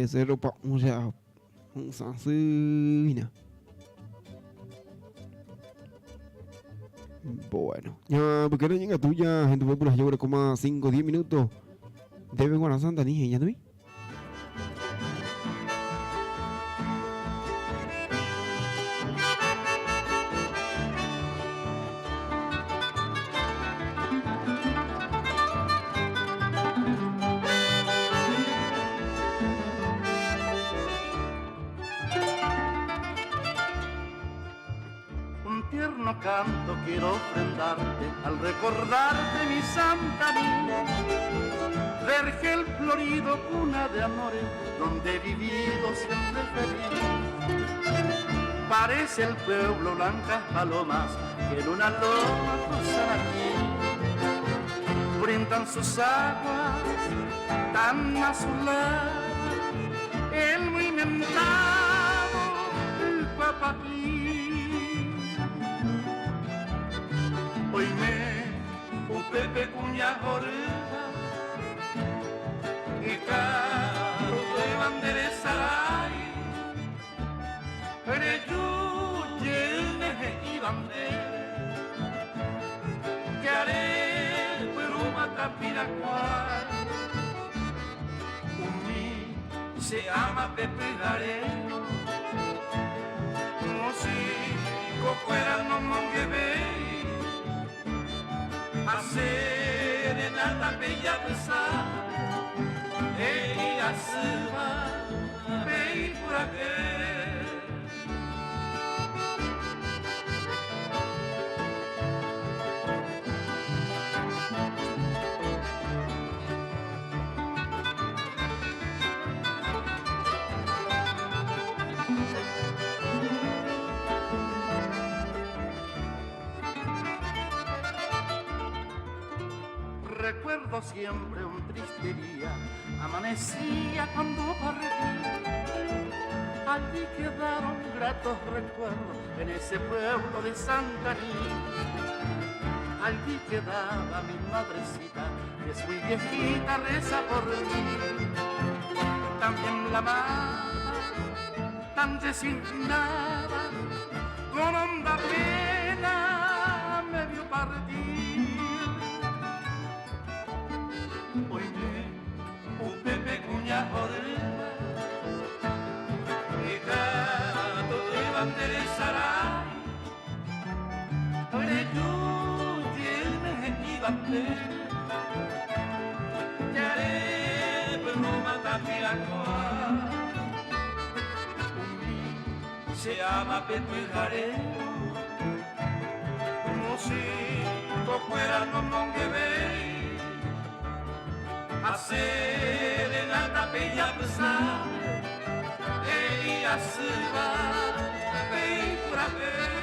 cerro pa un ya un sansina. Bueno, ya porque no llega tuya, gente por las llevo como 5 10 minutos. Deben con la santa ni ya no vi. Canto quiero ofrendarte al recordarte mi Santa Niña, vergel florido, cuna de amores, donde he vivido siempre feliz. Parece el pueblo blancas palomas que en una loma cruzan aquí, brindan sus aguas tan azuladas, el muy mentado el Papatí. Oime, un pepe cuña jorda, y caro de banderesaray, reyuyene y bandere, que haré pero mata piracual, un se ama Pepe Gareno, no si cocuera no monguebe. Hacer en alta bella pesar, ella se va, ve por aquí. Recuerdo siempre un triste día, amanecía cuando partí. Allí quedaron gratos recuerdos en ese pueblo de Santa Anita. Allí quedaba mi madrecita, que es muy viejita, reza por mí. También la amada, tan designada, con honda pena me vio partir. Un Pepe cuña jodida, y gato de banderesaray, tú tienes y bandera, te haré pero no matar mi agua. Se llama Pepe Gareno, como si fuera no monguebe. Hacer en alta bella pesar, ella se va, ve para ver.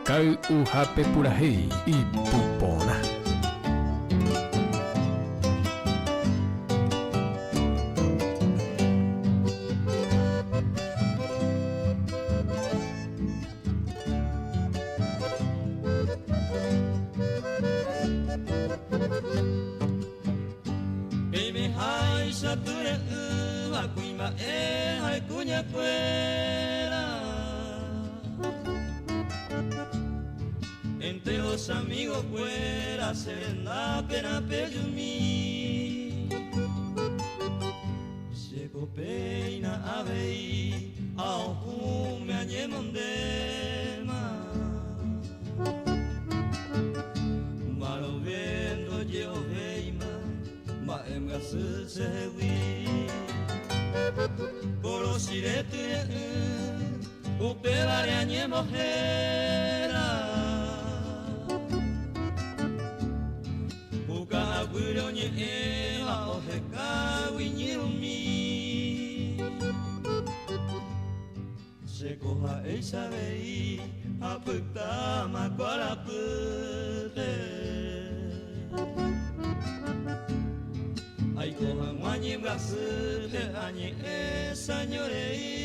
Kau uhape purahi y pupona. escuela. Entre los amigos fuera se la pena pejumi. Se copeina a vei ao me añemondema. Malo vendo yo veima ma emga se wi. Polo sirete upelare añemojera. Buronye eva oheka winyirumi. Sekoha eisavei apukta makorapute. Aikoha mwanyim gasute anye esanyorei.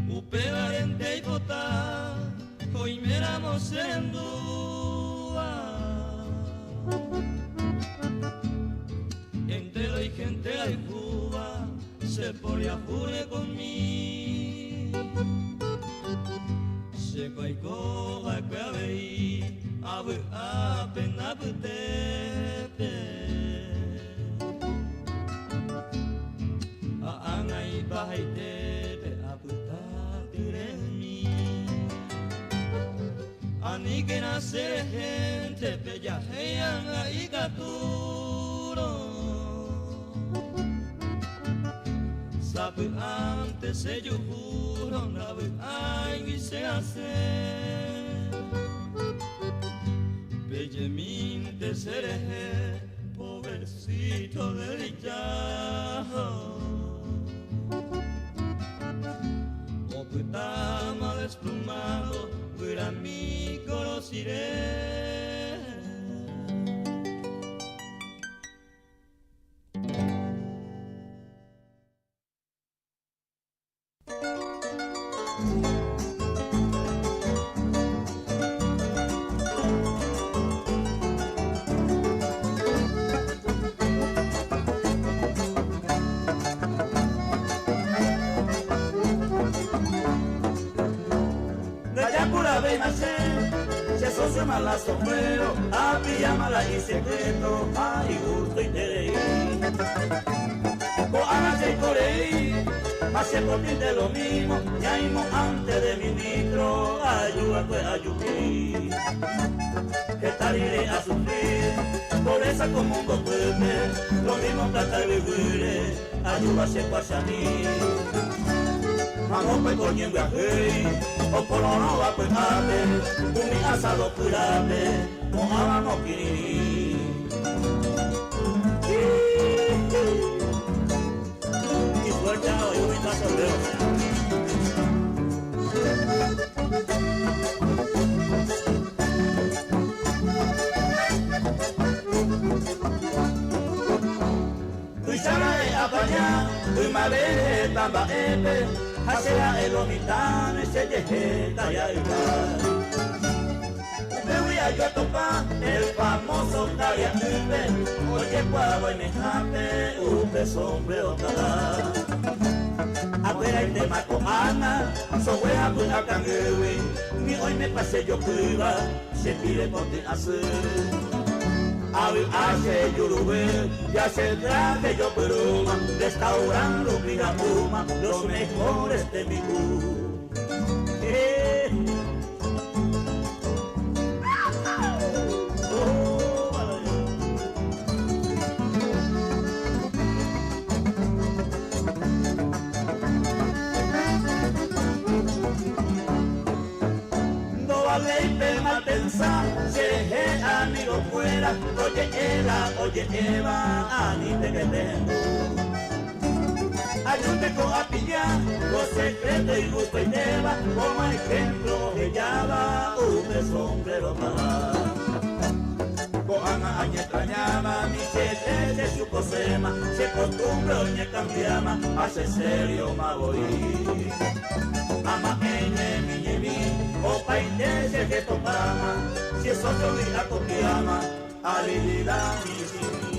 Upelarente y bota, hoy miramos en dúa. Entre la gente hay Cuba, se podía jure conmigo. Se caicó a cabei, a pena putepe. Angai bahaitete aputa tiremi. Ani que nace gente bella heanga y gaturo. Sabe antes se yo juro nabe ay se hace. Belle minte sereje pobrecito delicado. Está mal desplumado, pero a mí conoceré. Se asocia mal a sombrero, a pijama la y secreto, ay gusto y tereí. O ana y coreí, más cierto de lo mismo, ya mismo antes de ministro, ayuda pues ayudí. Que tal iré a sufrir, por esa como un golpe, lo mismo trata de vivir, ayuda se pasa a mí. Mano pues coño viajé, o por no va pues ate, un asado curable, con agua no quirí. Y suerte hoy un caso apañar, tu madre tamba epe, hacia el omitano y se llega ya igual. Me voy a yo tocar el famoso Taria Upe, oye cuando me jate, Upe sombrero cada. Afuera el tema con Ana, so voy a poner a canguewi, mi hoy me pasé yo cuiva, se pide por ti hacer. Hace Yurubé, ya se traje yo Peruma, restaurando Puma, los mejores de mi leipe mal pensar, si es amigo fuera, oye Eva, anite que tengo. Ayúdate con a pillar, los secretos y gusto y lleva, como ejemplo que llama un sombrero más. Coana añe extrañaba, mi chete se supo sema, se costumbre oñe cambiama, hace serio ma voy. Ama ene mi yevi, o paite se que topama, si eso yo vi a copiama, alilila mi simi.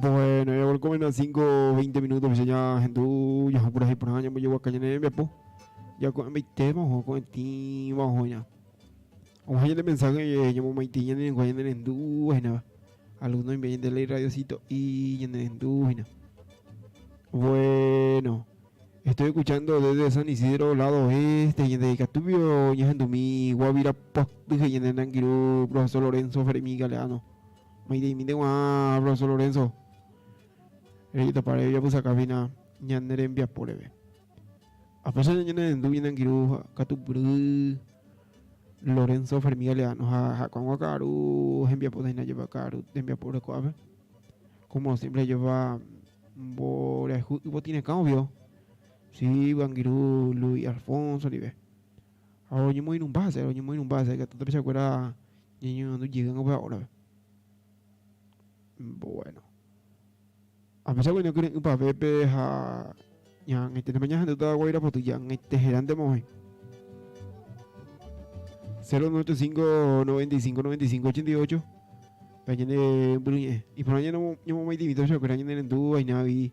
Bueno, ya volco menos 5-20 minutos, pues ya gente, ya por ahí, me llevo a caña en el ya con el tema, o con el tema, o ya. Vamos a ir de mensaje, ya me metí en el guayán en el dú, algunos me vienen de la radiocito y en el dú, bueno, estoy escuchando desde San Isidro, lado oeste, y en el Catubio, y en mi Guavira, y en el Nangiru, profesor Lorenzo Fermín Galeano. Me dice, profesor Lorenzo. Ella para ella puse acá vina ñanere envía por eve. A pesar de ñanere en dubina en Giru, Catubru, Lorenzo Fermín Galeano, Juan Caru, envía por ahí lleva Caru, envía por el coave. Como siempre lleva vos tiene cambio. Sí, Bangiru, Luis Alfonso, Olive. Ahora yo muy en un base, que tú te acuerdas, niños no llegan a ahora. Bueno. A pesar de que no quieren para Pepe, ya en este mañana de toda Guaira, pues ya en este gerante moje. 095 95 95 88. Mañana Bruñe. Y por mañana no me divito, yo creo que en Dúa y Navi.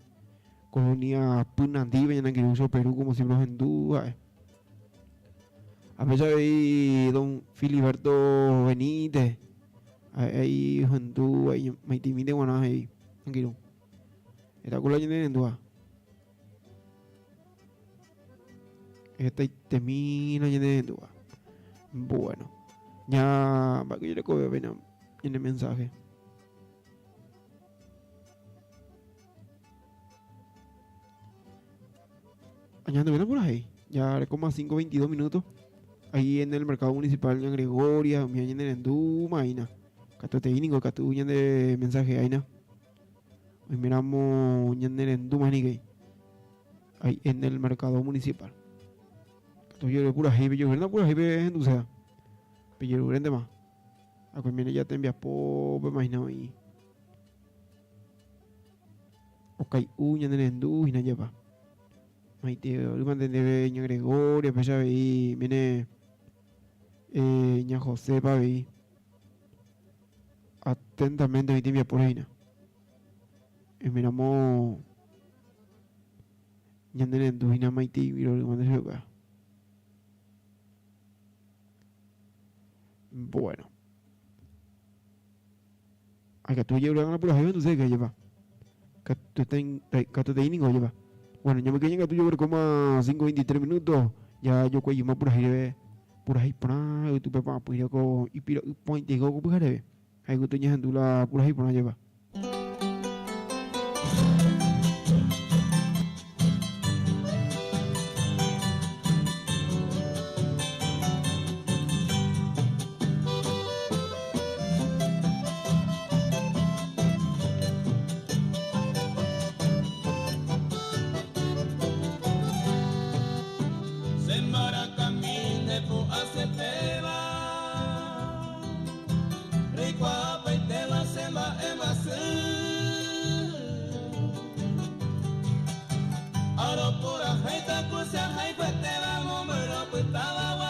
Colonia Punandí, mañana que uso Perú como si los en Dúa. A pesar de don Filiberto Benítez. Ahí en Dúa y me intimide bueno ahí. Tranquilo. Está con la llena en Dúa. Esta termina llena en Dúa. Bueno. Ya va que yo le cojo en el mensaje. Añadiendo bien por ahí. Ya como a 5:22 minutos. Ahí en el mercado municipal de Gregoria, me en el Enduma, Aina. Cato te vinigo, cato de mensaje, Aina. Hoy miramos en el Enduma, Nigay. Ahí en el mercado municipal. Cato yo de pura jibe, yo de pura jibe, en tu sea. Pero yo de más. A cuando ya te envías pobre, imagina ahí. Ok, uña en el Endú y no lleva. Maite, ahorita de ña Gregoria, pues ya veí, viene ña José para ver. Atentamente mi tibia por ahí. Y miramos ña en el duina maite y lo que se va. Bueno. Acá tú llevas por ahí, entonces que lleva. Que tú estás en Catoteining o lleva. Bueno, yo me quedé en el tuyo por como 5:23 minutos. Ya yo cuello más por ahí, por ahí, y tu pepa, pues yo con y piro, point de go, pues haré. Hay que tener en tu la por ahí, por ahí lleva. Ahora por ajeita cosa hay pues te vamos pero pues estaba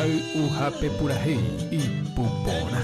especial Ujape Purajei y Pupona.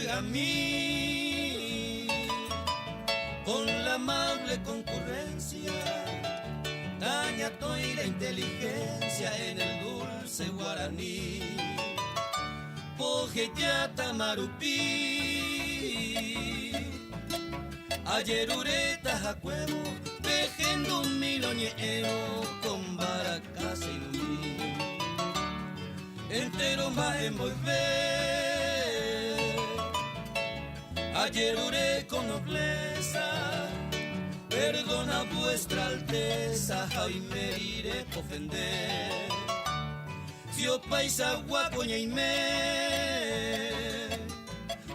A mí, con la amable concurrencia, daña toda la inteligencia en el dulce guaraní. Pojeyata marupi, ayer uretas a cuevo, tejendo un miloñero con baracas y luí. Entero más envolver. Ayer oré con nobleza, perdona vuestra alteza, hoy me iré a ofender. Si o paisa guacoña y me,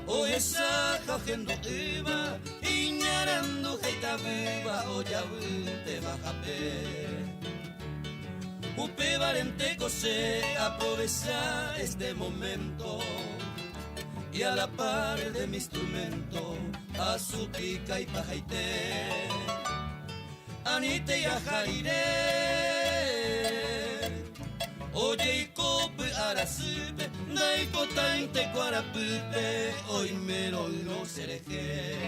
o esa jajendo iba, iñarando jaita viva, o ya te baja a ver. Upe valente cose, aprovecha este momento. Y a la par de mi instrumento, a su pica y pajaité, anite y ajairé, oye y cope arasupe, daiko tainte cuarapupe, hoy mero no serejé.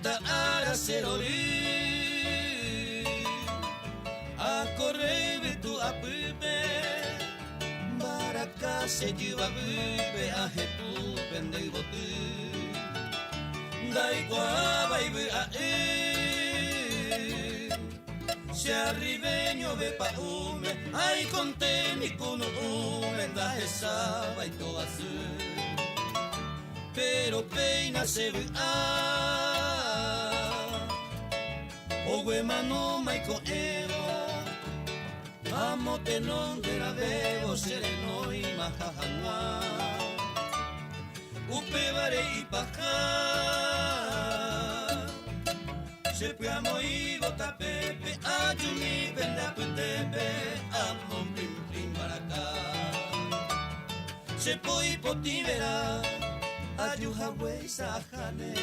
A serolí, a correr tu apupe, baracá se lleva vive a jetu pendeibotu, dai guaba y ve a se arribeño ve pa ume, ay conté mi cuno ume, da esa y toda su, pero peina se ve Owe mano maiko ero, amo tenon de la bebo sereno y majajangua, upe vare y paja, se amo y bota pepe, ayumi venda putepe, amo plim plim baracá, se poi potivera, ayuja wey sajane.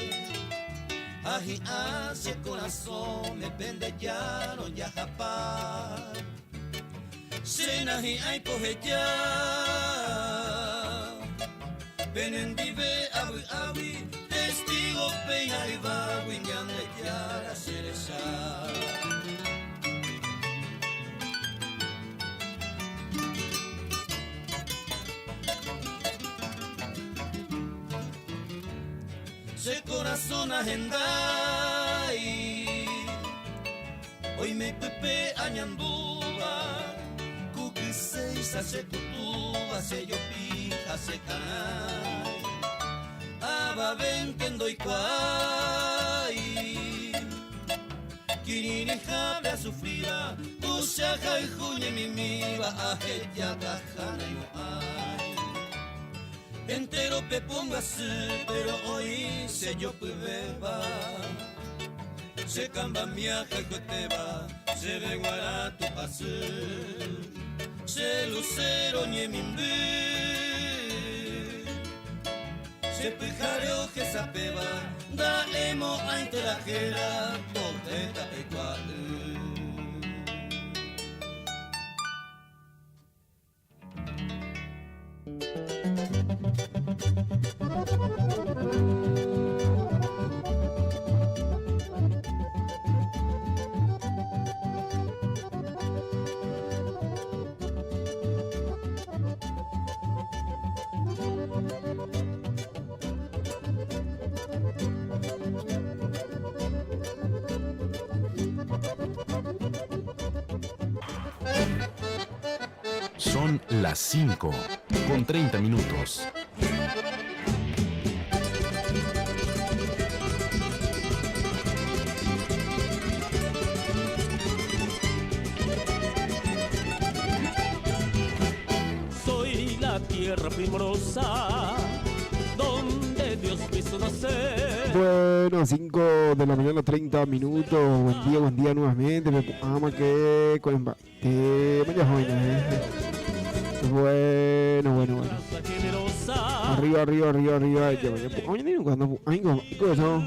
Aji hace corazón, me pende ya no ya japar. Senaji ay poje ya. Benendive awi awi, testigo peina y va guiñando ya la cereza. Se corazón agendai, hoy me pepe añandúa, cuqui seisa se tutúa, se yo pija se canai, aba ventendo y cuay, kirini jabra sufrida, usaja y juñe mi miba, ajeya cajana y no hay. Entero pe póngase, pero hoy se yo beba. Se camba miaja y cueteba, se ve guara tu pase. Se lucero nie mimbe. Se pijareo que sapeba, da emo ante la jera, boteta igual. Son las 5 con 30 minutos. Soy la tierra primorosa donde Dios quiso nacer. Bueno, 5 de la mañana, 30 minutos. Buen día nuevamente. Me ama que con te vaya joven. Bueno. Arriba. Ya vaya. Oye, ni cuando eso.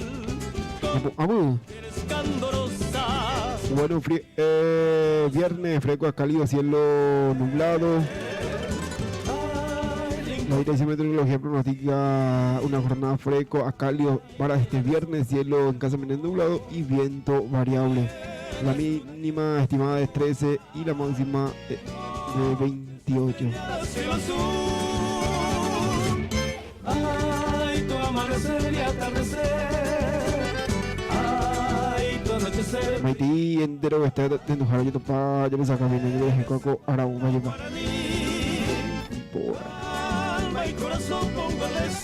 Bueno, viernes, fresco a cálido, cielo nublado. La Dirección de Meteorología pronostica una jornada fresco a cálido para este viernes, cielo escasamente nublado y viento variable. La mínima estimada es 13 y la máxima de 28. Ay, tu amanecer y atardecer. Ay, tu anochecer. Maití entero está de enojar, yo topa, yo me saca bien, yo dejé coco, ahora un gallo más.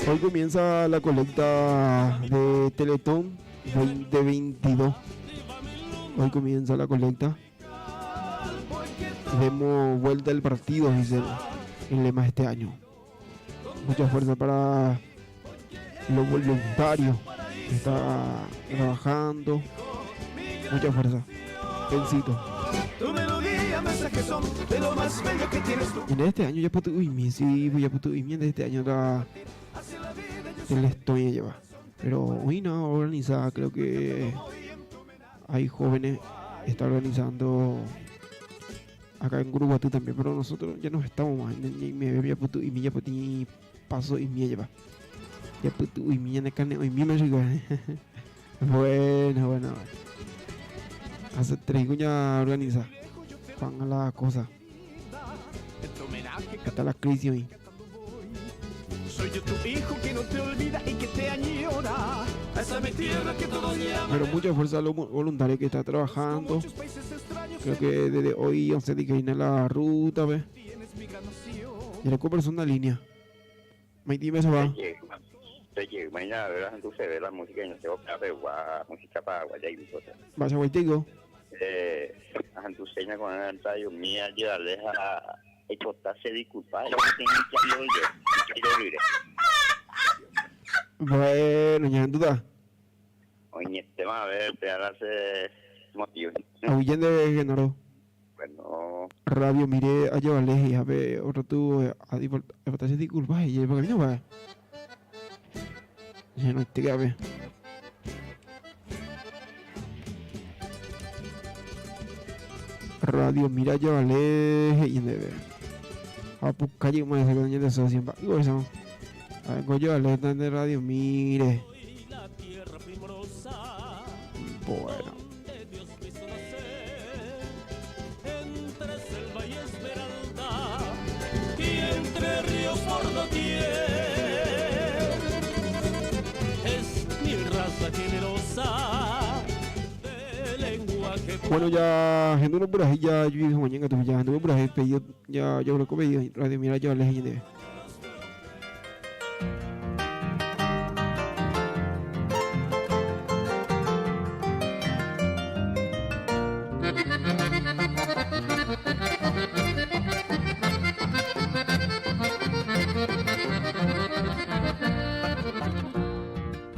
Hoy comienza la colecta de Teletón 2022. Hoy comienza la colecta. Demos vuelta al partido, dice el lema de este año. Mucha fuerza para los voluntarios que están trabajando. Mucha fuerza. Bensito. Tu melodía, mensajes son de lo más bello que tienes tú. En este año ya puto en este año la Estonia lleva. Pero hoy no organizada, creo que hay jóvenes que están organizando acá en Guruguatú también, pero nosotros ya no estamos más. Ya puto y mi paso y mi lleva. Ya puto y mi carne y mi me Bueno. Hace 3 años organiza. Van a la cosa. Hasta la crisis hoy. Soy yo tu hijo que no te olvida y que te añora. Esa es mi tierra que todos llaman. Pero mucha fuerza a los voluntarios que está trabajando. Creo que desde hoy 11 de que viene la ruta, ¿ves? Y le compras una línea. Maití me se va. Oye, mañana verás entonces ver la música y no se va a ver música para guayay y cosas. Vas a guaytigo. Antuseña con el ensayo mía, llevarles a exportarse disculpar. Bueno, ya en duda. Oye, este va a ver, te harás motivo. Ahuyen de Genaro. Bueno. Radio, mire a llevarles y a ver, otro tú a exportarse disculpas y el camino va. Ya no te cabe. Radio, mira, llévale y debe. A buscar y más de años de asociación. Digo eso. A ver, llévale de radio, mire. Bueno. Entre selva y esmeralda y entre ríos por doquier. Es mi raza generosa de lenguaje. Bueno, ya, gente, no por ahí, ya, yo dije mañana, tú ya, gente, por ahí, pedido, ya, yo creo que pedido, radio, mira, yo les dije.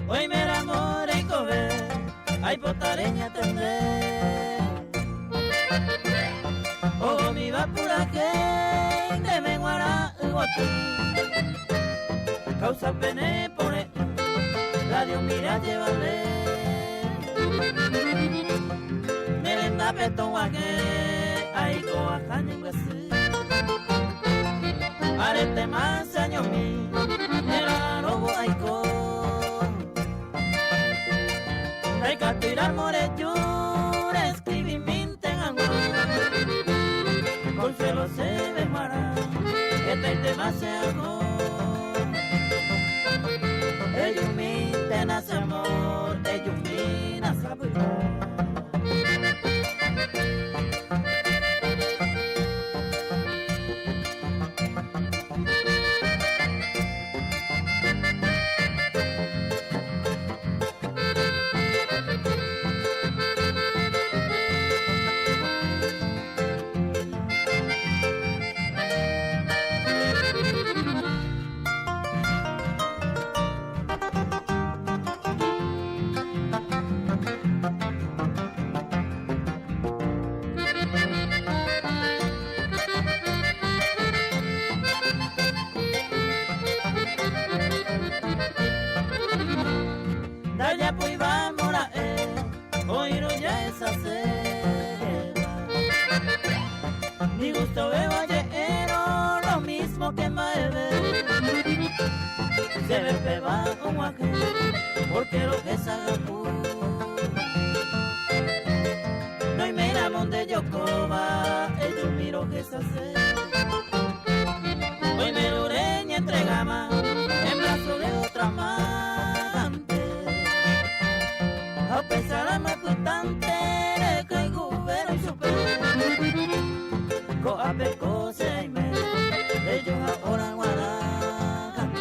Hoy me enamoré con ver, ay potareña tendré. Oh, mi va pura que de menguara guatú. Causa pene pone, Radio mira llévale. Merenda peto wage, aiko akane ngwesi. Arete mansa nyomi, era robo aiko. Aika tirar more jure, escribi minten angua. Consuelo se ve mara, esta te va se hago. Ellos me nace amor, ellos me nace amor. Daya pues vamos a oír ya esa selva. Mi gusto veo ayer, lo mismo que maeve. Se ve peba como aquel, porque lo que salga tú. No hay mera monte yocoba, el miro que se hace. Hoy me lureña entre gama, en brazo de otra amante. A pesar de más constante, que el gobierno y su pelo. Coa peco se me, ellos ahora guardan.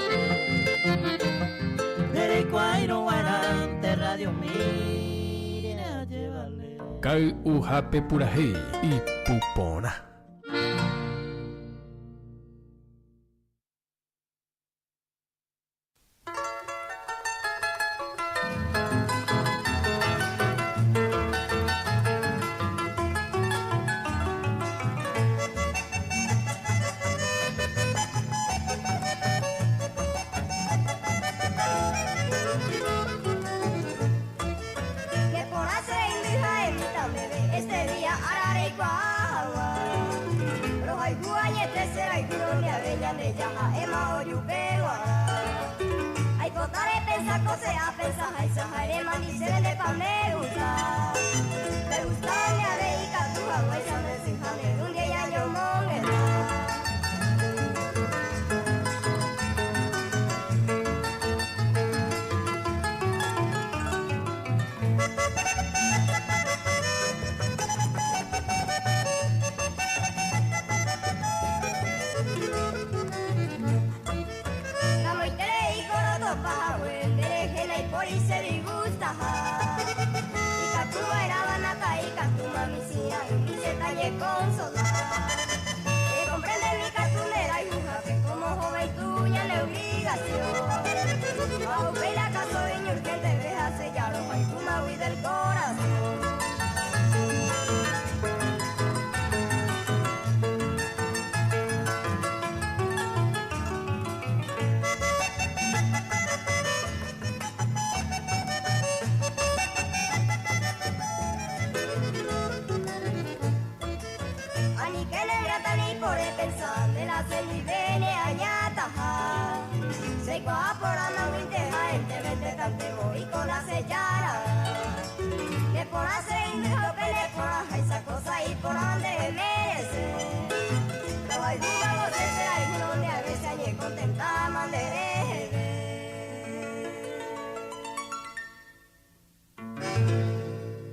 Dere cuairo guarante, radio mire a llevarle. Kai uhape purahe y pupona.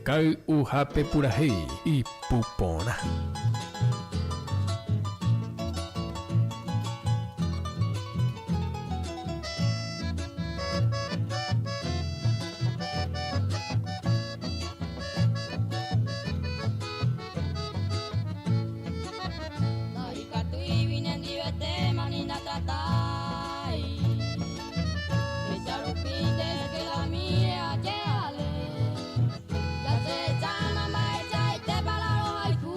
Kai uhape purahe y pupona. Ya se llama, ma, ya te para los haiku.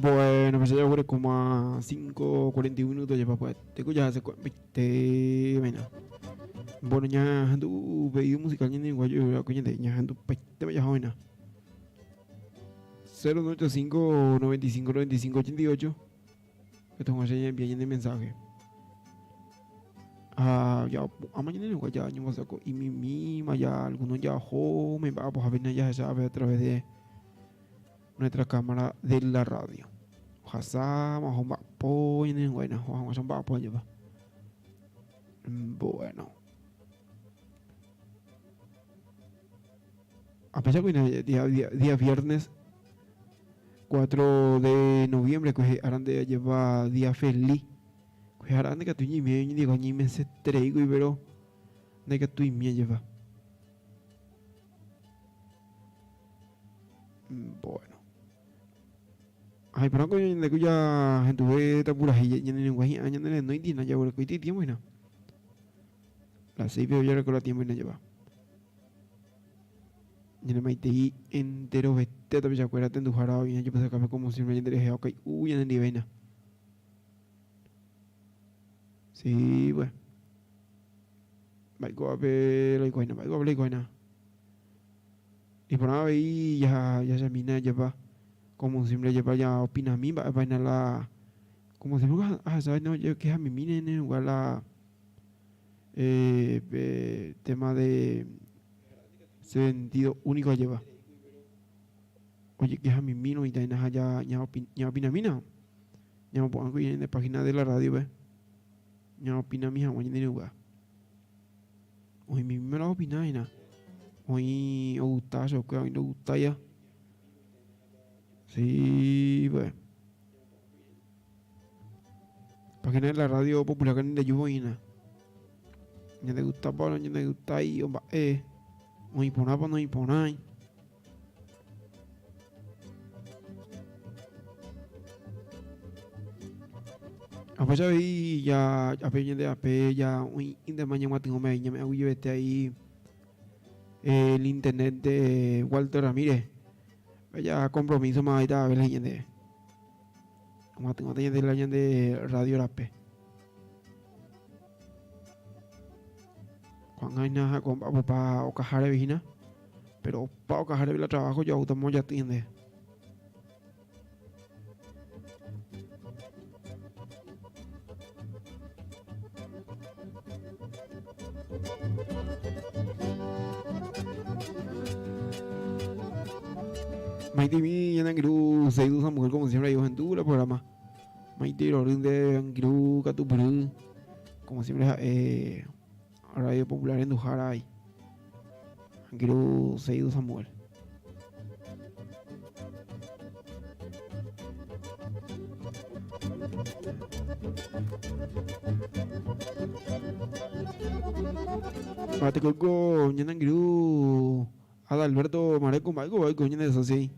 Bueno, pues ya voy como a 5:41 minutos ya para te ya hace te bueno. Bueno, ya tu pedido musical ni guayo ya coño de ya tu te vaya joven. 085 95 95 88. Que tengo que enviar de mensaje. Ya a mañana no ya yo saco y mi mima ya algunos ya me va pues a ver ya sabe a través de nuestra cámara de la radio. Ojalá más un vapo y en buena, vamos a un vapo ya va. Bueno. A pesar que día viernes 4 de noviembre que harán de llevar día feliz. Que harán de que tu y me digo ni me se traigo y pero de que tu y me lleva. Bueno. Ay, pero que de que ya gente ve tapura y en el guay año en el no indina ya por que tiempo no. La 6 veo ya que la tiempo no lleva. Y el maite entero vete también acuérdate en tu jarado y yo pensé que como si me interese ok uy en el nivel. Sí, bueno. Vai a ver la iguana, vai a ver la iguana. Y por ahí ya se mina lleva como siempre lleva ya opina a mí va a la como siempre sabes no yo que a mí mina en igual la tema de sentido único lleva. Oye que a mí mino y taina ya opina mina. Ya me pongo en la página de la radio ve. Ya opina mi jamón en lugar. Hoy mi me la opina y nada. Hoy gusta eso que hoy no gusta ya. Sí, pues. Página de la radio popular que de Yuboina. Ya te gusta para ya te gusta ahí o va hoy por nada no hay por nada. Apa ya vi ya apa de apa ya un de mañana tengo me hago yo ahí el internet de Walter Ramírez. Ya compromiso más ahí está ver la gente. Como tengo de la gente de Radio Rape. Cuando hay nada con para Ocajare Vigina, pero para Ocajare la trabajo ya automo ya tiende. Maite mi ya nangiru se usa mujer como siempre digo en tu la programa. Maite lo rinde nangiru catupuru como siempre radio popular en Dujaray. Nangiru se usa mujer. Mate coco ya nangiru Adalberto Mareco Mago vai coño de eso sí.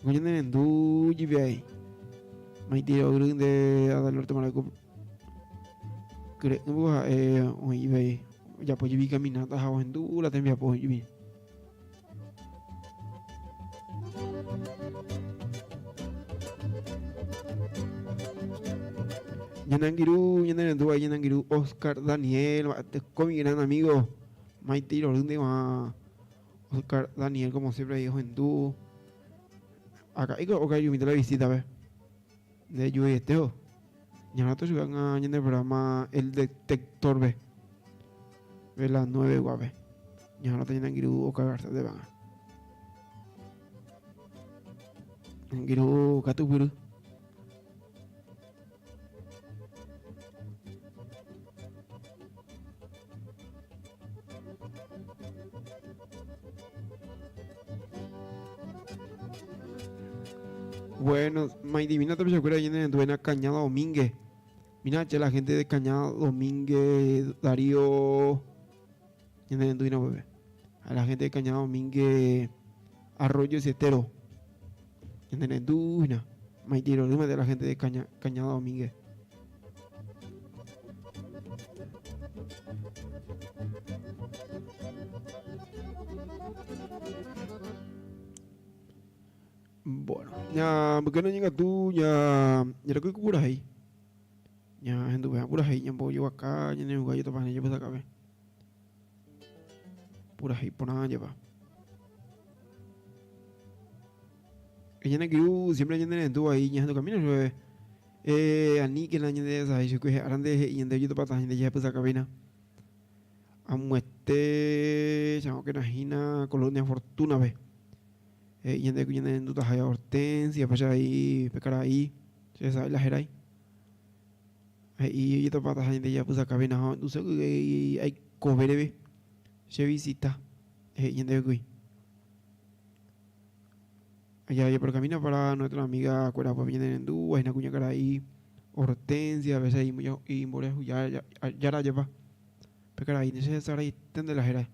Coño de Ndu GBI. Maite lo rinde Adalberto Mareco. Creo hoy ve ya pues vi caminata a en tu la tembia pues vi. Yanangiru, Yanangiru, Oscar Daniel, con mi gran amigo Maite lo rinde más Oscar Daniel como siempre dijo en tu acá y que yo me la visita a ver de yo y Esteo. Ya no te suban a en el programa El Detector B. De las 9 guave. Ya no te llenan giru o cagarse de van. Giru catupuru. Bueno, May Divina también se acuerda de en Duena Cañada Domínguez. Mira, che, la gente de Cañada Domínguez, Darío. En el Duena, bebé. A la gente de Cañada Domínguez, Arroyo Cetero. En el Duena. May Tiro, de la gente de Cañada Domínguez. Bueno, ya, ¿por qué no llega tú? Ya lo que curas ahí. Ya, en tu vez, puras ahí, ya puedo yo acá, ya en el gallo para ya pues acá ve. Puras ahí, por nada lleva. Ella en el siempre en tu ahí, ya en tu camino, ani que la gente de esa, yo que harán de y en de yo para gente ya pues acá vena. Amueste, chamo que najina, colonia fortuna ve. Y en de que en tu taja hortensia, para allá ahí, pecar ahí, se sabe la jerai. Y yo para gente ya pues acá vena, tú sabes que hay coberebe, se visita, y en de que allá por camino para nuestra amiga Cuera, pues vienen en Du, hay una cuña cara ahí, hortensia, a veces ahí y morejo, ya la lleva. Pecar ahí, necesario ahí, tende la jera.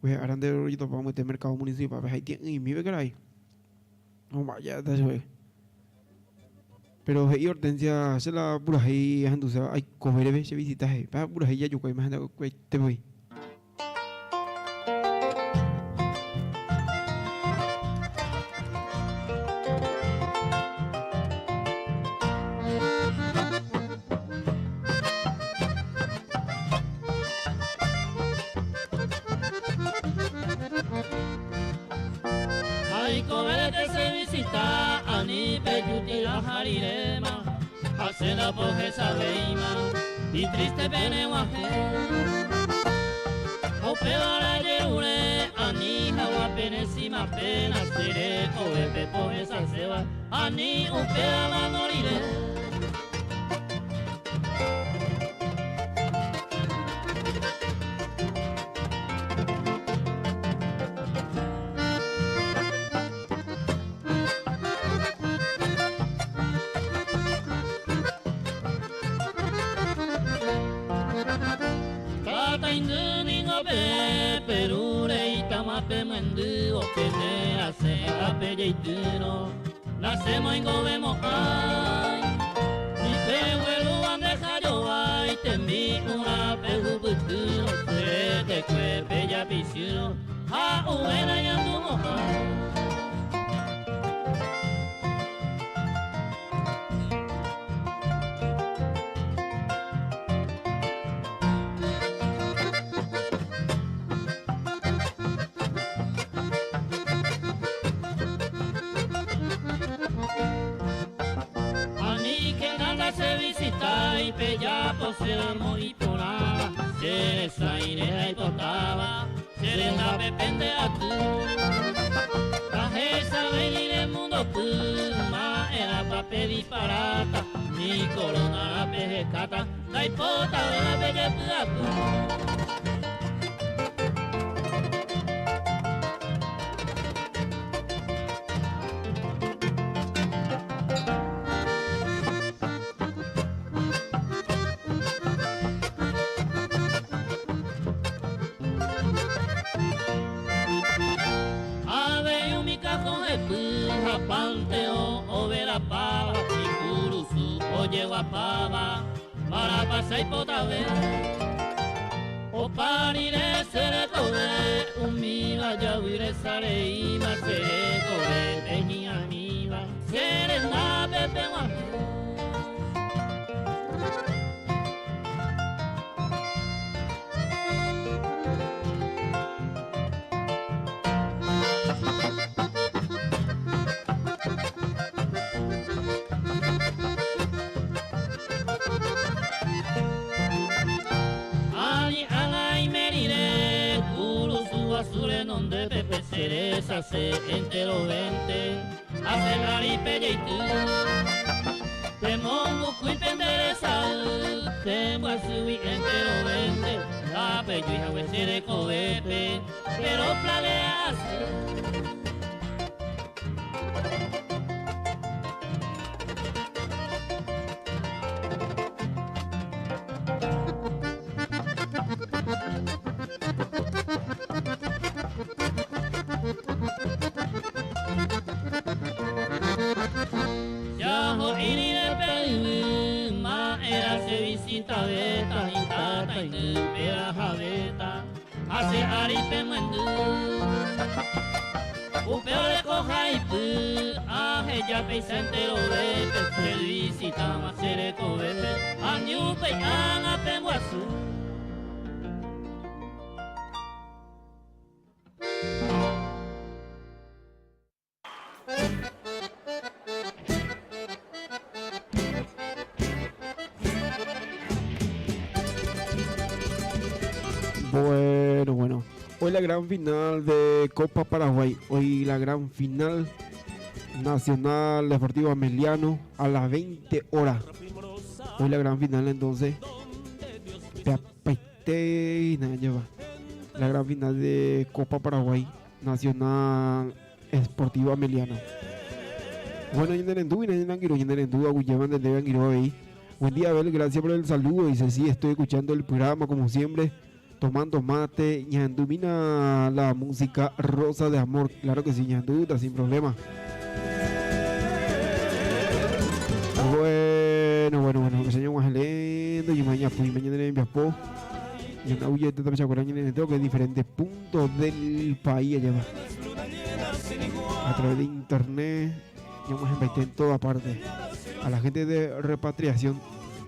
Pues harán de rollito para meter mercado municipal, pues ahí tienen y mi pecar ahí. No vaya, de eso es. Pero ahí hortensia, se la pura ahí, entonces hay comer se visita ahí, para pura ahí ya yo que imagino que te voy. Ay, comer que se visita, ani peyuti la jarirema, hacena poje sabeima, y triste pene guaje. O peora yerure, ani hawa pene sima pena, sere koe pe poje saseba, ani upea manorire. Perure itamape mendu opene ase apeyeituno nacemos en gobemo ay y pehuelu bandeja yo ay tembi una pehubutuno se te cuepe ya pisuno a uena ya tu moja. Y pella posemos y ponaba, se saine y potaba, se le da pepende a tu. Traje esa venir el mundo puma, era papel disparata, ni corona la pejecata, la hipota de la bella plata. Panteo o vera pava, y curusu o lleva pava, para pasar y potabe. O parire sere tobe, un miva ya huire sare y más sere tobe, peña miva, sere na pepe guapo. Basure donde pepe cereza se entero vente hace naripe y tú te mongo y pendereza te voy a subir entero vente la pecho y jagüe se de cobepe pero planeas visita beta y tata y pera jabeta hace aripe mendu upeo de jaipu, ella peisante lo ve, felicita macere covete, anyu peian apenguasu. Bueno. Hoy la gran final de Copa Paraguay. Hoy la gran final Nacional Deportivo Ameliano a las 20 horas. Hoy la gran final entonces. La gran final de Copa Paraguay Nacional Deportivo Ameliano. Bueno, buen día, Abel, gracias por el saludo. Dice, sí, estoy escuchando el programa como siempre, tomando mate. Ñandumina la música Rosa de Amor. Claro que sí, Ñanduta, sin problema. Bueno, señor Guajalendo, y mañana fui, mañana en Viapo. Y una huyeta de Pachacuaraña en el que en diferentes puntos del país allá va. A través de internet, ya vamos en toda parte. A la gente de repatriación,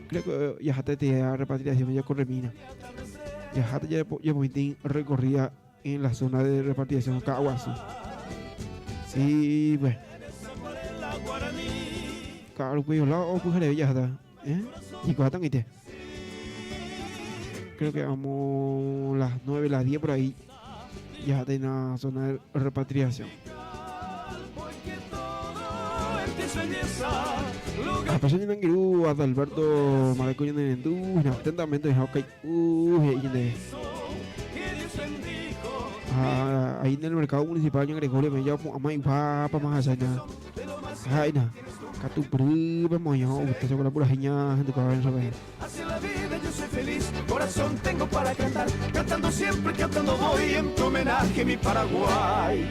creo que ya te repatriación ya corre mina. Ya recorría en la zona de repatriación Caguazú. Sí, pues. Claro, pues la o pues ya está. Y cuánto te. Creo que vamos las 9, las 10 por ahí. Ya está en la zona de repatriación. A persona en Anguirú, Adalberto Maraco en el Endú, atentamente en Hawkeye, ahí en el mercado municipal en Gregorio me llamo a May Papa más allá. Ay, na, Catu Prueba, Moyo, usted se con la pura genia, gente que va a ver sobre él. Hacia la vida yo soy feliz, corazón tengo para cantar, cantando siempre, cantando voy en tu homenaje, mi Paraguay.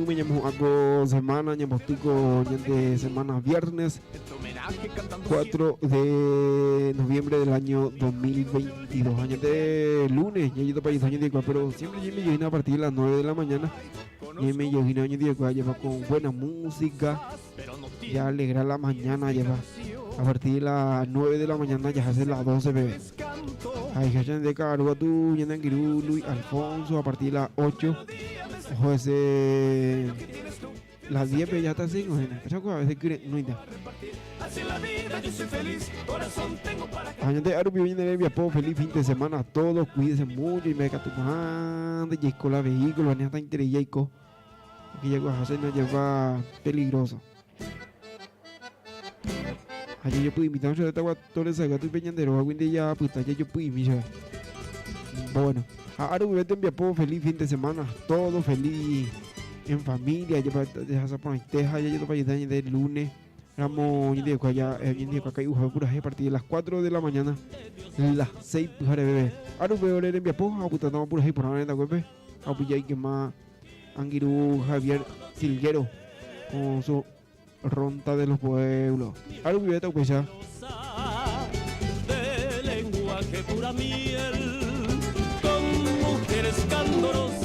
Me llamo Ago semana, llamo de semana viernes 4 de noviembre del año 2022. Año de lunes, ya he ido para año de pero siempre yo me llevo a partir de las 9 de la mañana. Y me llevo año de lleva con buena música, ya alegra la mañana, lleva a partir de las 9 de la mañana, ya hace las 12 bebé. Hay gente de Carua, tú, Yananguirú, Luis Alfonso, a partir de las 8. Ojo, ese. Las 10 ya está así, ¿no? A veces no hay nada. Gente, Arubi, viene de Viapo, feliz fin de semana a todos, cuídense mucho y me deja tu manda, y con la vehículo, van a estar interesados, que ya a hacer nos lleva peligroso. Ayer yo pude invitar a un chaval todo el gato y peñandero, a Wendy ya, puta, ya yo pude invitar. Bueno, ahora vete en Viapo, feliz fin de semana, todo feliz en familia, ya para dejar por la teja, ya yo para ayudar del lunes. Ramos, yo digo allá, acá hay un pura a partir de las 4 de la mañana, las 6 pujares bebé. Ahora voy a oler en Viapo, a puta, estamos puras ahí por la neta, web, a puya y que más Anguirú Javier Silguero con su ronda de los pueblos. Ahora voy a pues ya. De lenguaje pura miel, con mujeres candorosas.